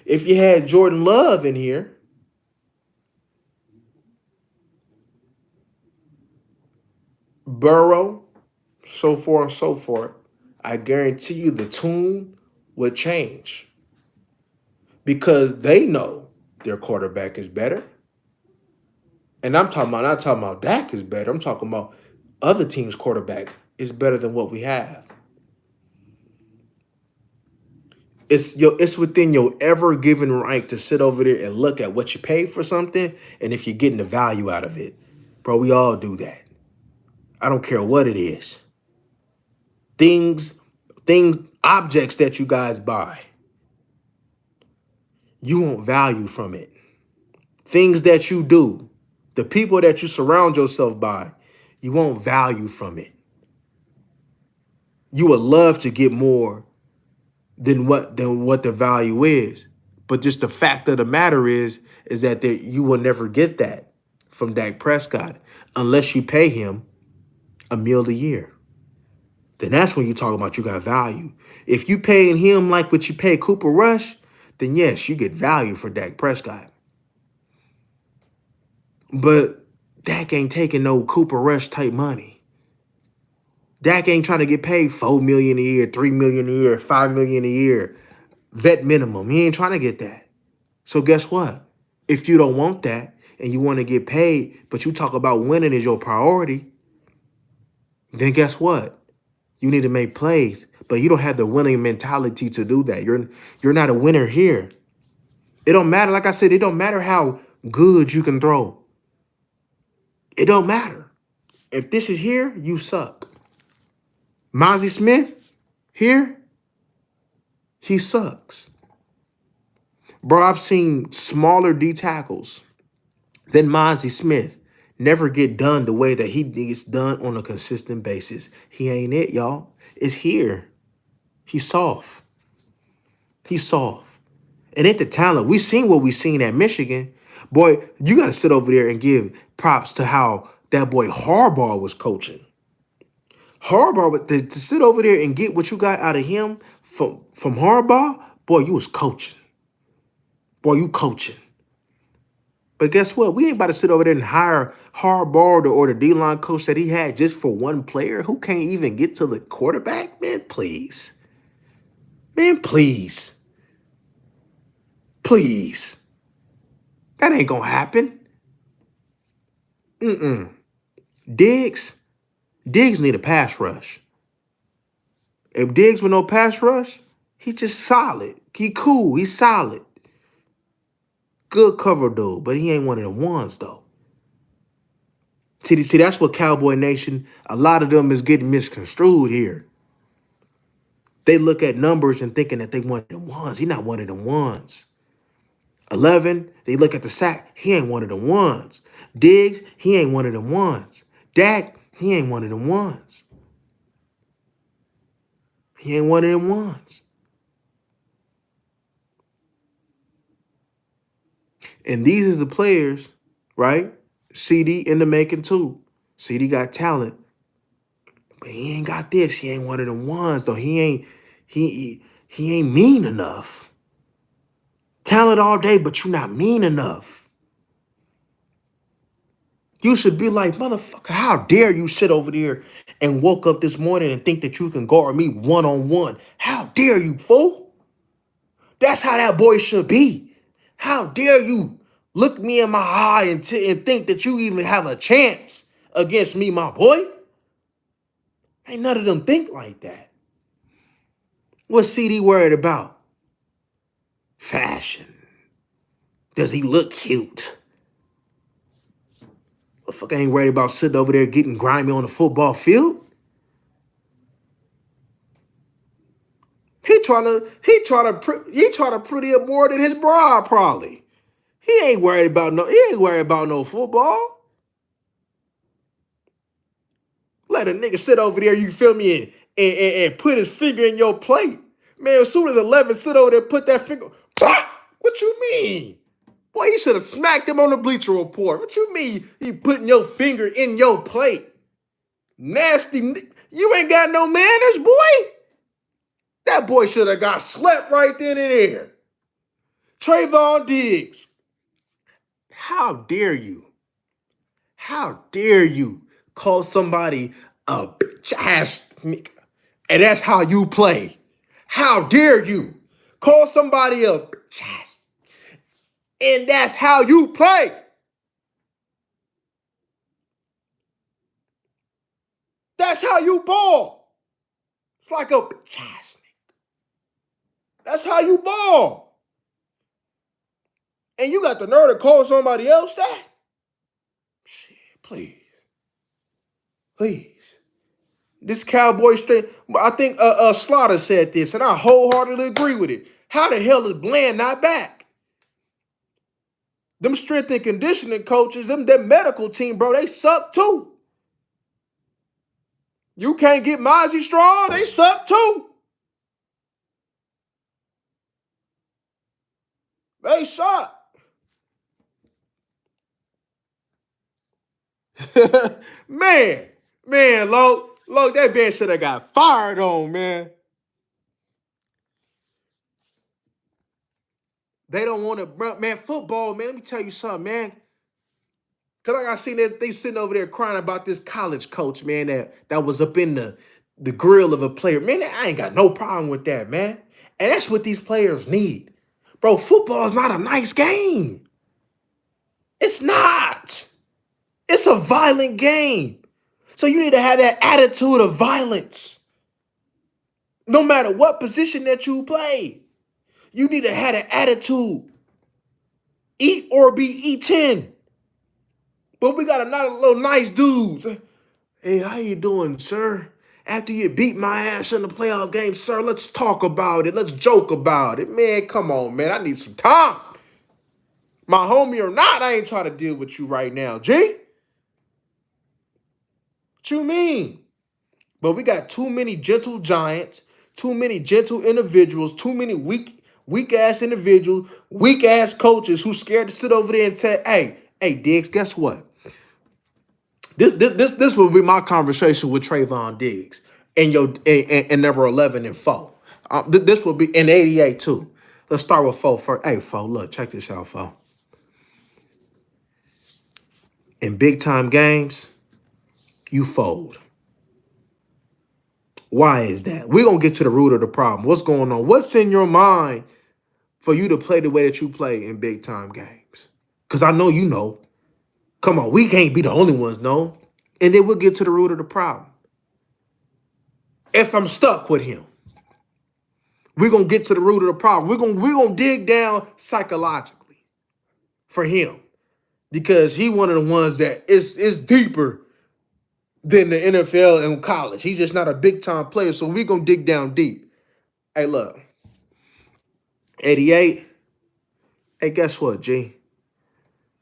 if you had Jordan Love in here, Burrow, so forth and so forth, I guarantee you the tune would change because they know their quarterback is better. And I'm talking about not talking about Dak is better. I'm talking about other teams' quarterback is better than what we have. It's within your ever given right to sit over there and look at what you paid for something and if you're getting the value out of it. Bro, we all do that. I don't care what it is. Things, objects that you guys buy. You want value from it. Things that you do, the people that you surround yourself by, you want value from it. You would love to get more than what the value is. But just the fact of the matter is that you will never get that from Dak Prescott unless you pay him $1 million a year. Then that's when you talk about you got value. If you paying him like what you pay Cooper Rush, then yes, you get value for Dak Prescott. But Dak ain't taking no Cooper Rush type money. Dak ain't trying to get paid $4 million a year, $3 million a year, $5 million a year, vet minimum. He ain't trying to get that. So guess what? If you don't want that and you want to get paid, but you talk about winning is your priority, then guess what? You need to make plays, but you don't have the winning mentality to do that. You're not a winner here. It don't matter. Like I said, it don't matter how good you can throw. It don't matter. If this is here, you suck. Mozzie Smith, here, he sucks. Bro, I've seen smaller D tackles than Mozzie Smith never get done the way that he gets done on a consistent basis. He ain't it, y'all. It's here. He's soft. He's soft. And at the talent, we've seen what we've seen at Michigan. Boy, you got to sit over there and give props to how that boy Harbaugh was coaching. Harbaugh, to sit over there and get what you got out of him from Harbaugh, boy, you was coaching. Boy, you coaching. But guess what? We ain't about to sit over there and hire Harbaugh or the D-line coach that he had just for one player who can't even get to the quarterback. Man, please. Man, please. Please. That ain't gonna happen. Diggs need a pass rush. If Diggs with no pass rush, he just solid. He cool. He's solid. Good cover dude, but he ain't one of the ones though. See, that's what Cowboy Nation, a lot of them is getting misconstrued here. They look at numbers and thinking that they one of them ones. He not one of them ones. 11, they look at the sack. He ain't one of them ones. Diggs, he ain't one of them ones. Dak, he ain't one of them ones. He ain't one of them ones. And these is the players, right? CD in the making too. CD got talent. But he ain't got this. He ain't one of them ones though. He He ain't mean enough. Talent all day, but you're not mean enough. You should be like, motherfucker, how dare you sit over there and woke up this morning and think that you can guard me one-on-one? How dare you, fool? That's how that boy should be. How dare you look me in my eye and think that you even have a chance against me, my boy? Ain't none of them think like that. What's CD worried about? Fashion. Does he look cute? The fuck ain't worried about sitting over there getting grimy on the football field. He trying to pretty up more than his bra probably. He ain't worried about no football. Let a nigga sit over there, you feel me, and put his finger in your plate. Man, as soon as 11 sit over there, put that finger, bah! What you mean? Boy, you should have smacked him on the Bleacher Report. What you mean he putting your finger in your plate? Nasty, you ain't got no manners, boy. That boy should have got slept right then and there. Trayvon Diggs, how dare you? How dare you call somebody a trash nigga? And that's how you play. How dare you call somebody a trash? And that's how you play. That's how you ball. It's like a trash nigga. That's how you ball. And you got the nerve to call somebody else that? Shit, please. Please. This Cowboy straight, I think Slaughter said this, and I wholeheartedly agree with it. How the hell is Bland not back? Them strength and conditioning coaches, them medical team, bro, they suck too. You can't get Mozzie strong, they suck too. They suck. man, Look, that man should have got fired on, man. They don't want to, man, football, man, let me tell you something, man. Because like I seen that they sitting over there crying about this college coach, man, that was up in the grill of a player. Man, I ain't got no problem with that, man. And that's what these players need. Bro, football is not a nice game. It's not. It's a violent game. So you need to have that attitude of violence. No matter what position that you play, you need to have that attitude. Eat or be eaten. But we got a lot of little nice dudes. Hey, how you doing, sir? After you beat my ass in the playoff game, sir, let's talk about it. Let's joke about it. Man, come on, man. I need some time. My homie or not, I ain't trying to deal with you right now, G. What you mean? But we got too many gentle giants, too many gentle individuals, too many weak-ass individuals, weak-ass coaches who scared to sit over there and say, hey, Diggs, guess what? This will be my conversation with Trayvon Diggs and number 11 and 4. This will be in 88 too. Let's start with 4 first. Hey, 4, look, check this out, 4. In big time games, you fold. Why is that? We're going to get to the root of the problem. What's going on? What's in your mind for you to play the way that you play in big time games? Because I know you know. Come on, we can't be the only ones, no. And then we'll get to the root of the problem. If I'm stuck with him, we're going to get to the root of the problem. We're going to dig down psychologically for him because he one of the ones that is deeper than the NFL and college. He's just not a big-time player, so we're going to dig down deep. Hey, look, 88, hey, guess what, G?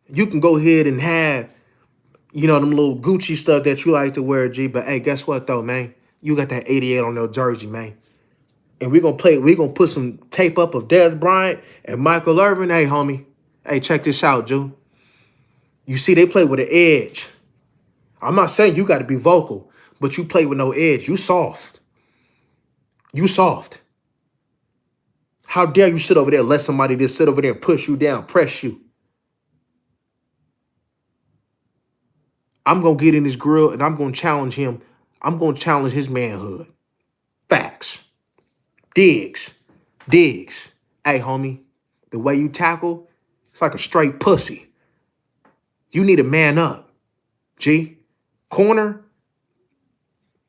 You can go ahead and have, them little Gucci stuff that you like to wear, G, but hey, guess what, though, man? You got that 88 on your jersey, man. And we're going to put some tape up of Dez Bryant and Michael Irvin. Hey, homie, hey, check this out, Jew. You see, they play with an edge. I'm not saying you got to be vocal, but you play with no edge. You soft. You soft. How dare you sit over there, let somebody just sit over there and push you down, press you. I'm going to get in his grill and I'm going to challenge him. I'm going to challenge his manhood. Facts. Diggs. Diggs. Hey, homie, the way you tackle, it's like a straight pussy. You need to man up, G. Corner,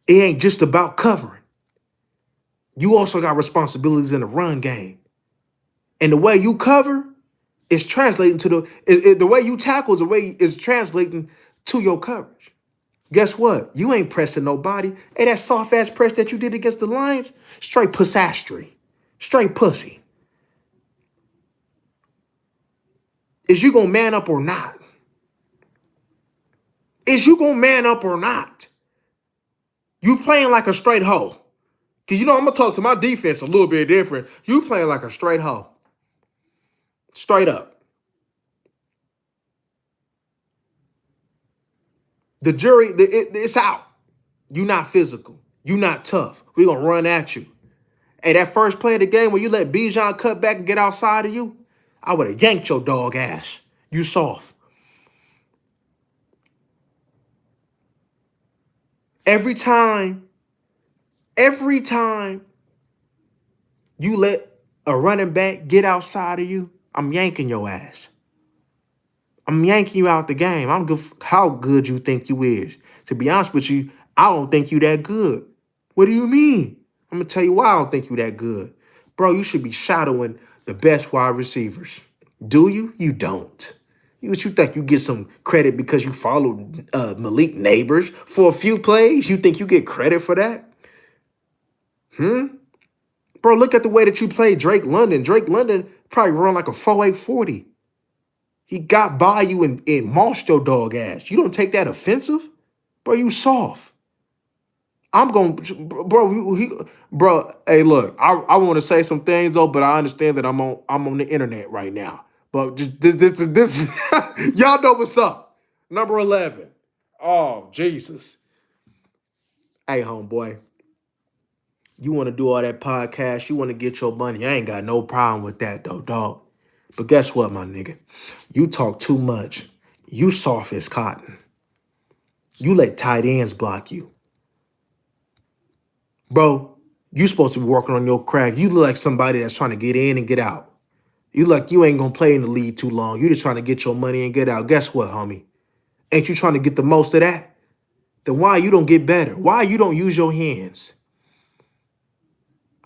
it ain't just about covering. You also got responsibilities in the run game. And the way you cover is translating to the way you tackle is the way is translating to your coverage. Guess what? You ain't pressing nobody. Hey, that soft ass press that you did against the Lions, straight pussastry. Straight pussy. Is you gonna man up or not? Is you gonna man up or not? You playing like a straight hoe. Cause you know I'm gonna talk to my defense a little bit different. You playing like a straight hoe. Straight up. The jury, it's out. You not physical. You not tough. We gonna run at you. Hey, that first play of the game when you let Bijan cut back and get outside of you, I would have yanked your dog ass. You soft. Every time you let a running back get outside of you, I'm yanking your ass. I'm yanking you out the game. I don't give how good you think you is. To be honest with you, I don't think you that good. What do you mean? I'm going to tell you why I don't think you that good. Bro, you should be shadowing the best wide receivers. Do you? You don't. What you think? You get some credit because you followed Malik Neighbors for a few plays? You think you get credit for that? Bro, look at the way that you played Drake London. Drake London probably run like a 4.840. He got by you and mossed your dog ass. You don't take that offensive? Bro, you soft. I'm going, bro, hey, look, I want to say some things, though, but I understand that I'm on the internet right now. But just this y'all know what's up. Number 11. Oh, Jesus. Hey, homeboy, you want to do all that podcast, you want to get your money. I ain't got no problem with that, though, dog. But guess what, my nigga? You talk too much. You soft as cotton. You let tight ends block you. Bro, you supposed to be working on your craft. You look like somebody that's trying to get in and get out. You like you ain't going to play in the league too long. You just trying to get your money and get out. Guess what, homie? Ain't you trying to get the most of that? Then why you don't get better? Why you don't use your hands?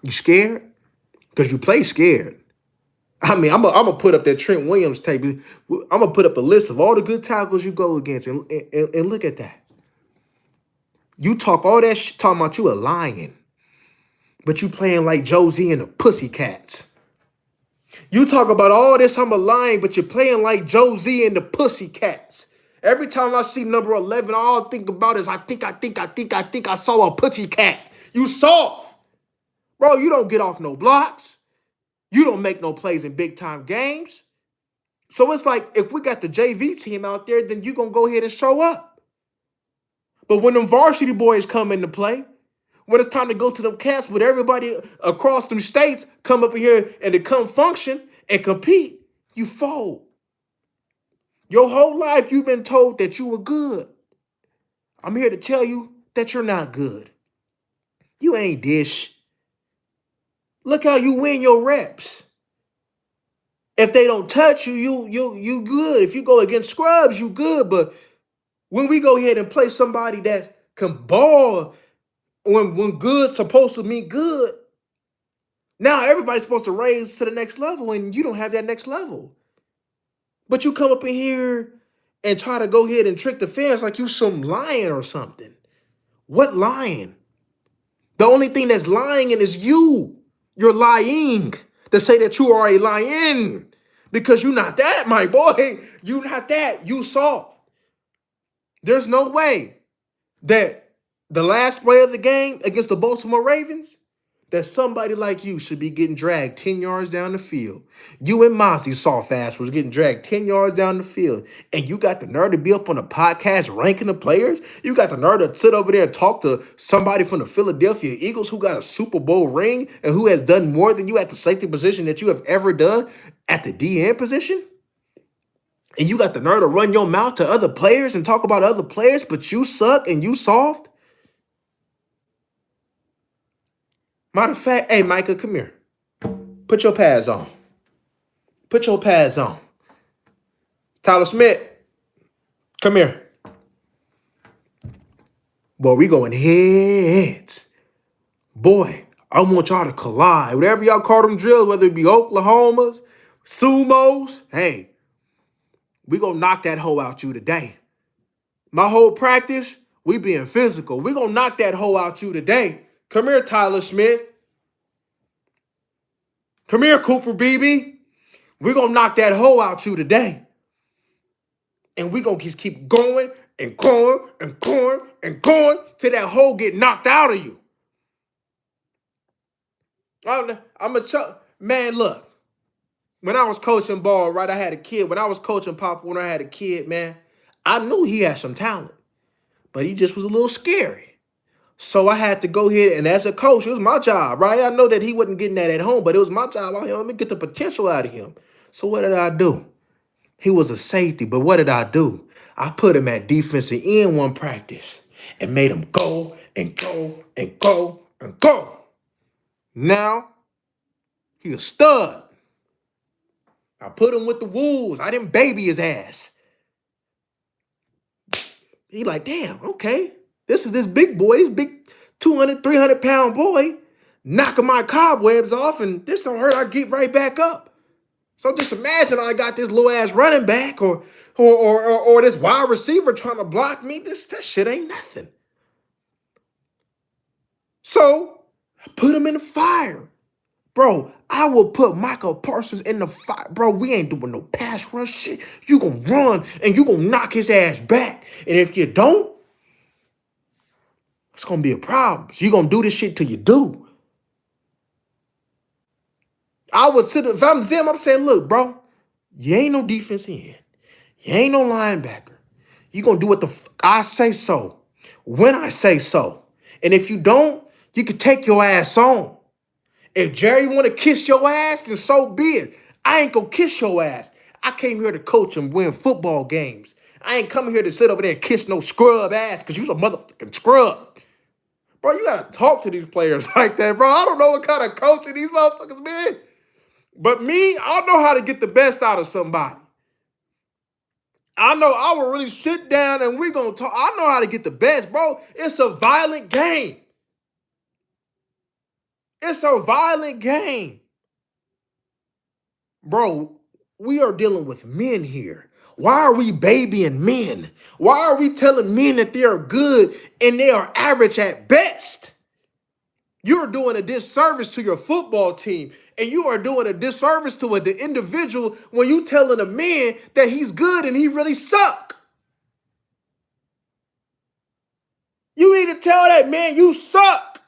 You scared? Because you play scared. I mean, I'm going to put up that Trent Williams tape. I'm going to put up a list of all the good tackles you go against and look at that. You talk all that shit talking about you a lion, but you playing like Josie and the Pussycats. You talk about all this, I'm a lion, but you're playing like Josie and the Pussycats. Every time I see number 11, all I think about is I think I saw a pussycat. You soft. Bro, you don't get off no blocks. You don't make no plays in big time games. So it's like if we got the JV team out there, then you going to go ahead and show up. But when them varsity boys come into play, when it's time to go to them cats with everybody across them states come up here and to come function and compete, you fold. Your whole life you've been told that you were good. I'm here to tell you that you're not good. You ain't dish. Look how you win your reps. If they don't touch you, you good. If you go against scrubs, you good. But when we go ahead and play somebody that can ball, when good supposed to mean good, now everybody's supposed to raise to the next level, and you don't have that next level. But you come up in here and try to go ahead and trick the fans like you some lion or something. What lion? The only thing that's lying in is you. You're lying to say that you are a lion because you're not that, my boy. You're not that. You soft. There's no way that the last play of the game against the Baltimore Ravens, that somebody like you should be getting dragged 10 yards down the field. You and Mossy soft ass was getting dragged 10 yards down the field. And you got the nerve to be up on a podcast ranking the players? You got the nerve to sit over there and talk to somebody from the Philadelphia Eagles who got a Super Bowl ring and who has done more than you at the safety position that you have ever done at the DN position? And you got the nerve to run your mouth to other players and talk about other players, but you suck and you soft? Matter of fact, hey, Micah, come here. Put your pads on. Put your pads on. Tyler Smith, come here. Boy, we going heads. Boy, I want y'all to collide. Whatever y'all call them drills, whether it be Oklahomas, sumos, hey, we gonna knock that hoe out you today. My whole practice, we being physical. We gonna knock that hoe out you today. Come here, Tyler Smith. Come here, Cooper Beebe. We gonna knock that hoe out you today. And we gonna just keep going and going and going and going till that hole get knocked out of you. I'm a man. Look, when I was coaching ball, right, I had a kid. When I was coaching Papa, when I had a kid, man, I knew he had some talent, but he just was a little scary. So I had to go ahead and as a coach, it was my job, right? I know that he wasn't getting that at home, but it was my job. Let me get the potential out of him. So what did I do? He was a safety, but what did I do? I put him at defensive end one practice and made him go and go and go and go. Now, he a stud. I put him with the Wolves. I didn't baby his ass. He like, damn, okay. This is this big boy, this big 200, 300-pound boy knocking my cobwebs off, and this don't hurt. I get right back up. So just imagine I got this little ass running back or this wide receiver trying to block me. That shit ain't nothing. So I put him in the fire. Bro, I will put Michael Parsons in the fire. Bro, we ain't doing no pass rush shit. You gonna run and you gonna knock his ass back. And if you don't, it's gonna be a problem. So you gonna do this shit till you do. I would sit, if I'm Zim, I'm saying, look, bro, you ain't no defense end. You ain't no linebacker. You gonna do what the I say so, when I say so. And if you don't, you can take your ass on. If Jerry want to kiss your ass, then so be it. I ain't gonna kiss your ass. I came here to coach and win football games. I ain't coming here to sit over there and kiss no scrub ass because you's a motherfucking scrub. Bro, you gotta talk to these players like that, bro. I don't know what kind of coaching these motherfuckers been. But me, I know how to get the best out of somebody. I know I will really sit down and we're gonna talk. I know how to get the best, bro. It's a violent game. It's a violent game. Bro, we are dealing with men here. Why are we babying men? Why are we telling men that they are good and they are average at best? You're doing a disservice to your football team, and you are doing a disservice to the individual when you telling a man that he's good and he really suck. You need to tell that man you suck.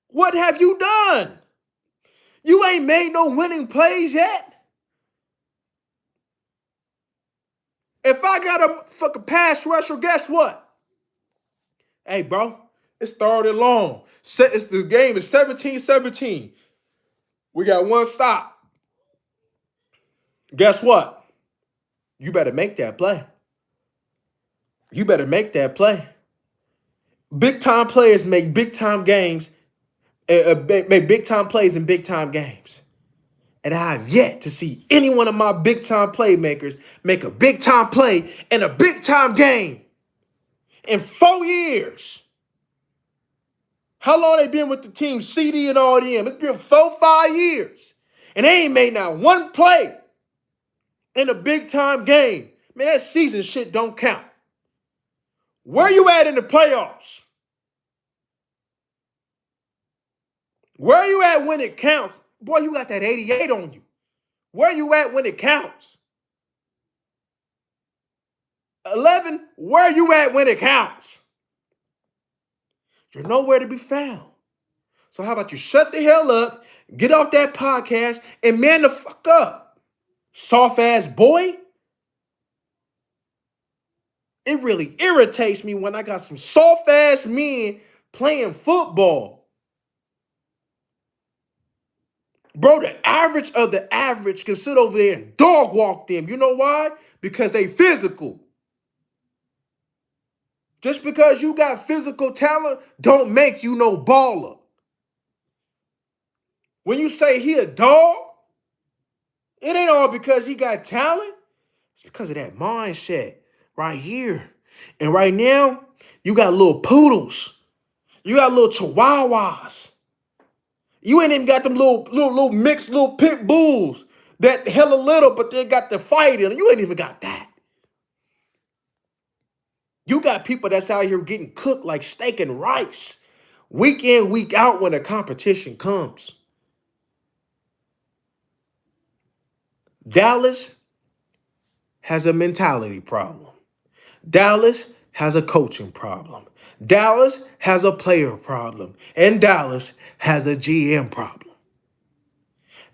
What have you done? You ain't made no winning plays yet. If I got a fucking pass rusher, guess what? Hey, bro, it's third and long. The game is 17-17. We got one stop. Guess what? You better make that play. You better make that play. Big time players make big time games, make big time plays in big time games. And I have yet to see any one of my big time playmakers make a big time play in a big time game in 4 years. How long they been with the team, CD and all them? It's been 4-5 years. And they ain't made not one play in a big time game. Man, that season shit don't count. Where you at in the playoffs? Where you at when it counts? Boy, you got that 88 on you. Where you at when it counts? 11, where you at when it counts? You're nowhere to be found. So how about you shut the hell up, get off that podcast, and man the fuck up. Soft ass boy. It really irritates me when I got some soft ass men playing football. Bro, the average of the average can sit over there and dog walk them. You know why? Because they physical. Just because you got physical talent don't make you no baller. When you say he a dog, it ain't all because he got talent. It's because of that mindset right here. And right now, you got little poodles. You got little chihuahuas. You ain't even got them little mixed little pit bulls that hella little, but they got the fight in them. You ain't even got that. You got people that's out here getting cooked like steak and rice, week in, week out when the competition comes. Dallas has a mentality problem. Dallas has a coaching problem. Dallas has a player problem. And Dallas has a GM problem.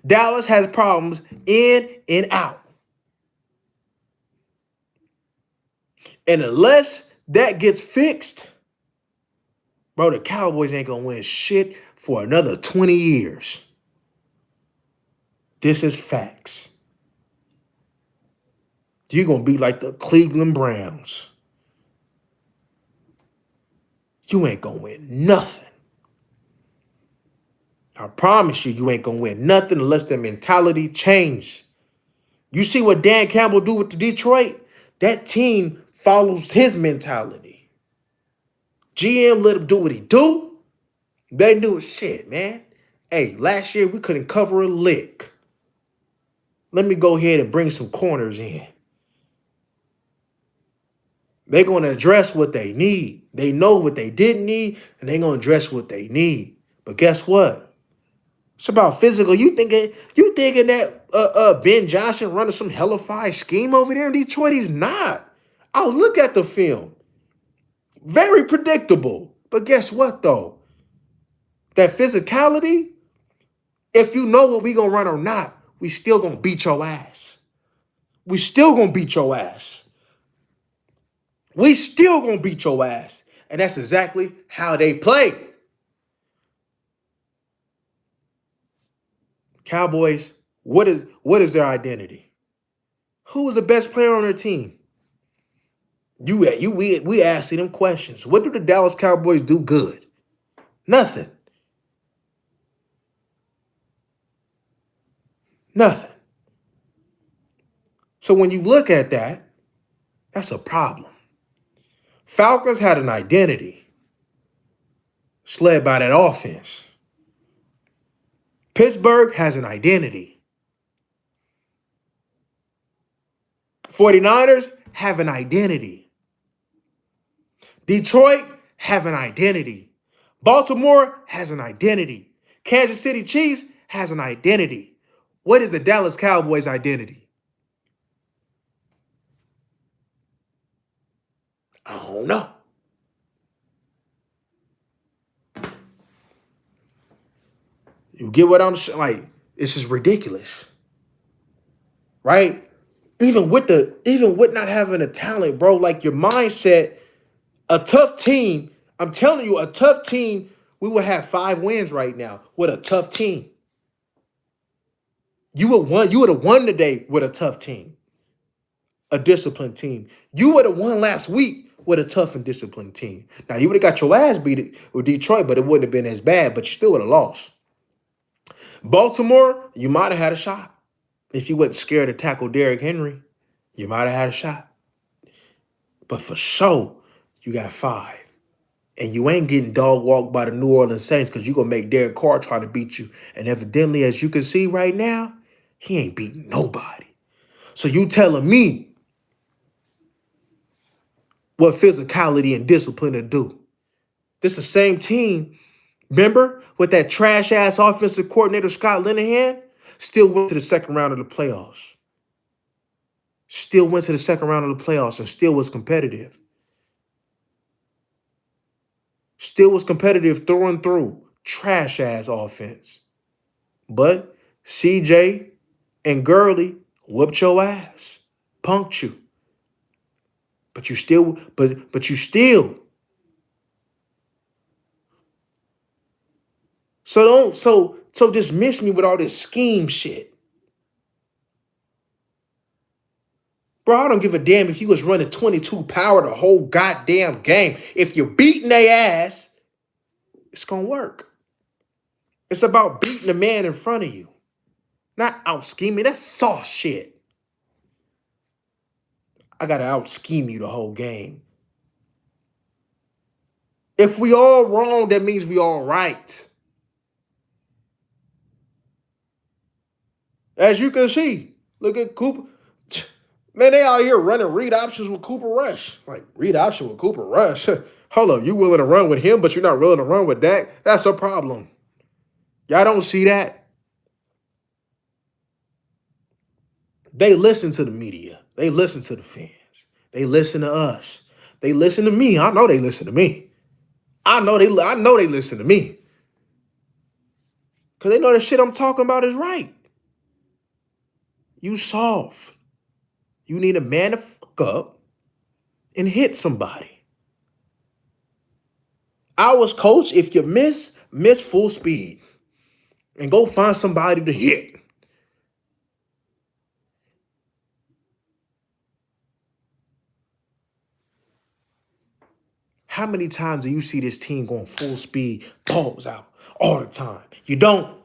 Dallas has problems in and out. And unless that gets fixed, bro, the Cowboys ain't going to win shit for another 20 years. This is facts. You're going to be like the Cleveland Browns. You ain't going to win nothing. I promise you, you ain't going to win nothing unless the mentality change. You see what Dan Campbell do with the Detroit? That team follows his mentality. GM let him do what he do. They knew shit, man. Hey, last year we couldn't cover a lick. Let me go ahead and bring some corners in. They're going to address what they need. They know what they didn't need, and they're going to address what they need. But guess what? It's about physical. You thinking that Ben Johnson running some hellified scheme over there in Detroit? He's not. Oh, look at the film. Very predictable. But guess what, though? That physicality, if you know what we going to run or not, we still going to beat your ass. We still going to beat your ass. We still going to beat your ass. And that's exactly how they play. Cowboys, what is their identity? Who is the best player on their team? We asking them questions. What do the Dallas Cowboys do good? Nothing. Nothing. So when you look at that, that's a problem. Falcons had an identity. It's led by that offense. Pittsburgh has an identity. 49ers have an identity. Detroit have an identity. Baltimore has an identity. Kansas City Chiefs has an identity. What is the Dallas Cowboys' identity? I don't know. You get what I'm saying? Like, it's just ridiculous. Right? Even with not having a talent, bro, like your mindset, a tough team, I'm telling you, a tough team, we would have 5 wins right now with a tough team. You would have won today with a tough team, a disciplined team. You would have won last week with a tough and disciplined team. Now, you would have got your ass beat with Detroit, but it wouldn't have been as bad, but you still would have lost. Baltimore, you might have had a shot. If you wasn't scared to tackle Derrick Henry, you might have had a shot. But for sure, you got 5. And you ain't getting dog walked by the New Orleans Saints because you're going to make Derek Carr try to beat you. And evidently, as you can see right now, he ain't beating nobody. So you telling me what physicality and discipline to do. This the same team, remember, with that trash-ass offensive coordinator, Scott Linehan, still went to the second round of the playoffs. Still went to the second round of the playoffs and still was competitive. Still was competitive through and through. Trash ass offense. But CJ and Gurley whooped your ass, punked you. But you still. So don't so dismiss me with all this scheme shit. Bro, I don't give a damn if you was running 22 power the whole goddamn game. If you're beating their ass, it's gonna work. It's about beating the man in front of you, not out scheming. That's soft shit. I gotta out scheme you the whole game. If we all wrong, that means we all right. As you can see, look at Cooper. Man, they out here running read options with Cooper Rush. Like, read option with Cooper Rush. Hold up, you willing to run with him, but you're not willing to run with Dak? That's a problem. Y'all don't see that? They listen to the media. They listen to the fans. They listen to us. They listen to me. I know they listen to me. I know they listen to me. Because they know the shit I'm talking about is right. You soft. You need a man to fuck up and hit somebody. I was coach, if you miss full speed and go find somebody to hit. How many times do you see this team going full speed, balls out all the time? You don't.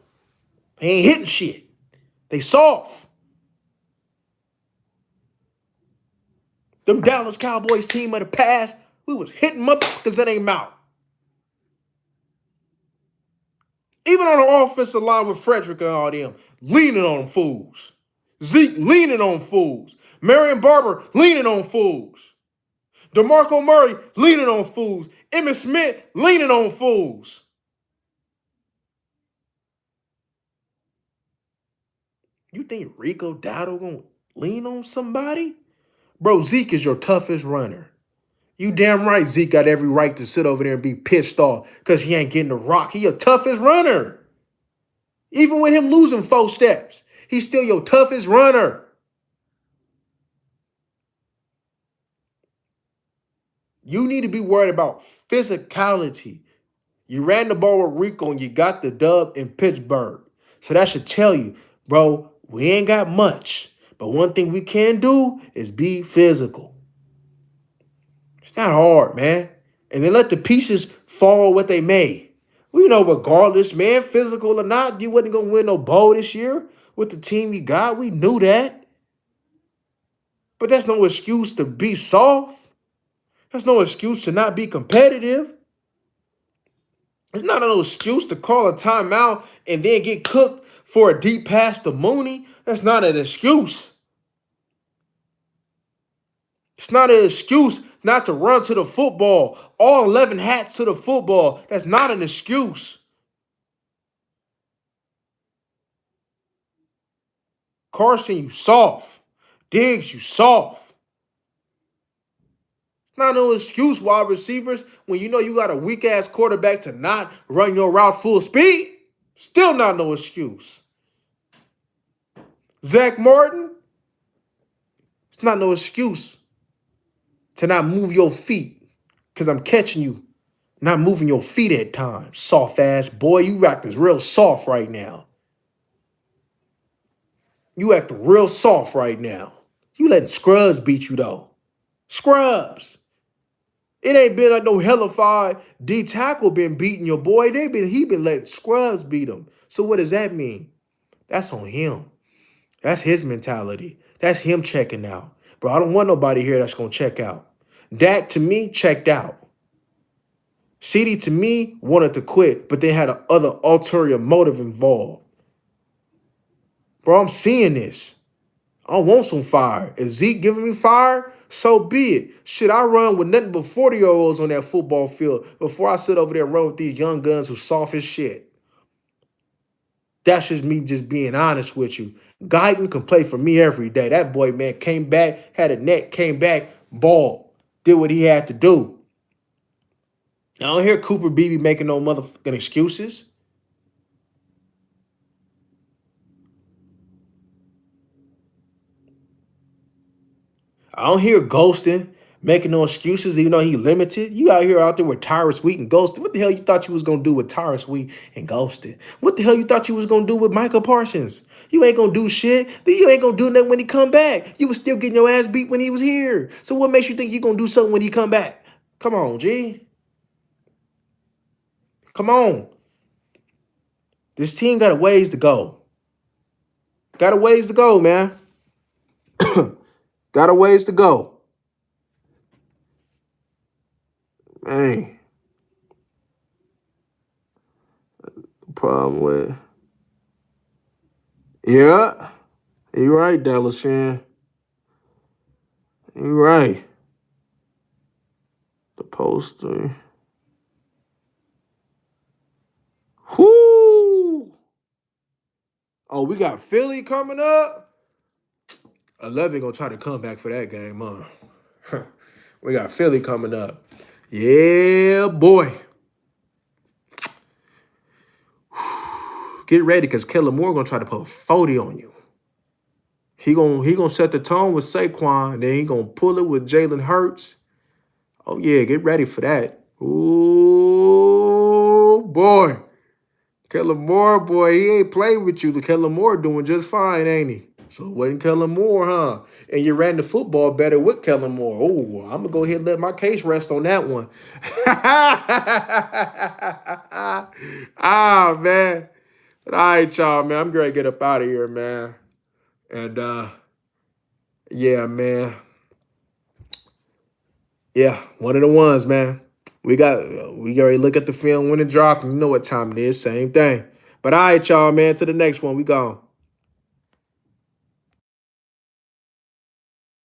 They ain't hitting shit. They soft. Them Dallas Cowboys team of the past, we was hitting motherfuckers in their mouth. Even on the offensive line with Frederick and all them, leaning on them fools. Zeke leaning on fools. Marion Barber leaning on fools. DeMarco Murray leaning on fools. Emmitt Smith leaning on fools. You think Rico Dowdle gonna lean on somebody? Bro, Zeke is your toughest runner. You damn right Zeke got every right to sit over there and be pissed off because he ain't getting the rock. He your toughest runner. Even with him losing 4 steps, he's still your toughest runner. You need to be worried about physicality. You ran the ball with Rico and you got the dub in Pittsburgh. So that should tell you, bro, we ain't got much. But one thing we can do is be physical. It's not hard, man. And then let the pieces fall what they may. We know regardless, man, physical or not, you wasn't going to win no bowl this year with the team you got. We knew that. But that's no excuse to be soft. That's no excuse to not be competitive. It's not no excuse to call a timeout and then get cooked for a deep pass to Mooney. That's not an excuse. It's not an excuse not to run to the football. All 11 hats to the football. That's not an excuse. Carson, you soft. Diggs, you soft. It's not no excuse, wide receivers, when you know you got a weak-ass quarterback to not run your route full speed. Still not no excuse. Zach Martin, it's not no excuse to not move your feet because I'm catching you not moving your feet at times. Soft ass boy, you acting real soft right now. You acting real soft right now. You letting scrubs beat you though. Scrubs. It ain't been like no hellified D tackle been beating your boy. He been letting scrubs beat him. So what does that mean? That's on him. That's his mentality. That's him checking out. Bro, I don't want nobody here that's gonna check out. Dak to me checked out. CD to me wanted to quit, but they had a other ulterior motive involved. Bro, I'm seeing this. I want some fire. Is Zeke giving me fire? So be it. Shit, I run with nothing but 40-year-olds on that football field before I sit over there and run with these young guns who soft as shit. That's just me just being honest with you. Guyton can play for me every day. That boy, man, came back, had a neck, came back, ball, did what he had to do. I don't hear Cooper Beebe making no motherfucking excuses. I don't hear Ghosting making no excuses, even though he limited. You out there with Tyrus Wheat and Ghosted. What the hell you thought you was gonna do with Tyrus Wheat and Ghosted? What the hell you thought you was gonna do with Michael Parsons? You ain't gonna do shit. You ain't gonna do nothing when he come back. You was still getting your ass beat when he was here. So what makes you think you gonna do something when he come back? Come on, G. Come on. This team got a ways to go. Got a ways to go, man. Got a ways to go. Man, the problem with yeah. You're right, Dallas fan. You're right. The poster. Whoo! Oh, we got Philly coming up. 11 gonna try to come back for that game, huh? We got Philly coming up. Yeah, boy. Get ready, because Kellen Moore gonna try to put 40 on you. He gonna set the tone with Saquon, and then he gonna pull it with Jalen Hurts. Oh yeah, get ready for that. Ooh, boy. Kellen Moore, boy, he ain't playing with you. The Kellen Moore doing just fine, ain't he? So it wasn't Kellen Moore, huh? And you ran the football better with Kellen Moore. Oh, I'm gonna go ahead and let my case rest on that one. Ah, man. But all right, y'all, man. I'm gonna get up out of here, man. And yeah, man. Yeah, one of the ones, man. We already look at the film when it dropped, and you know what time it is. Same thing. But all right, y'all, man. To the next one. We gone.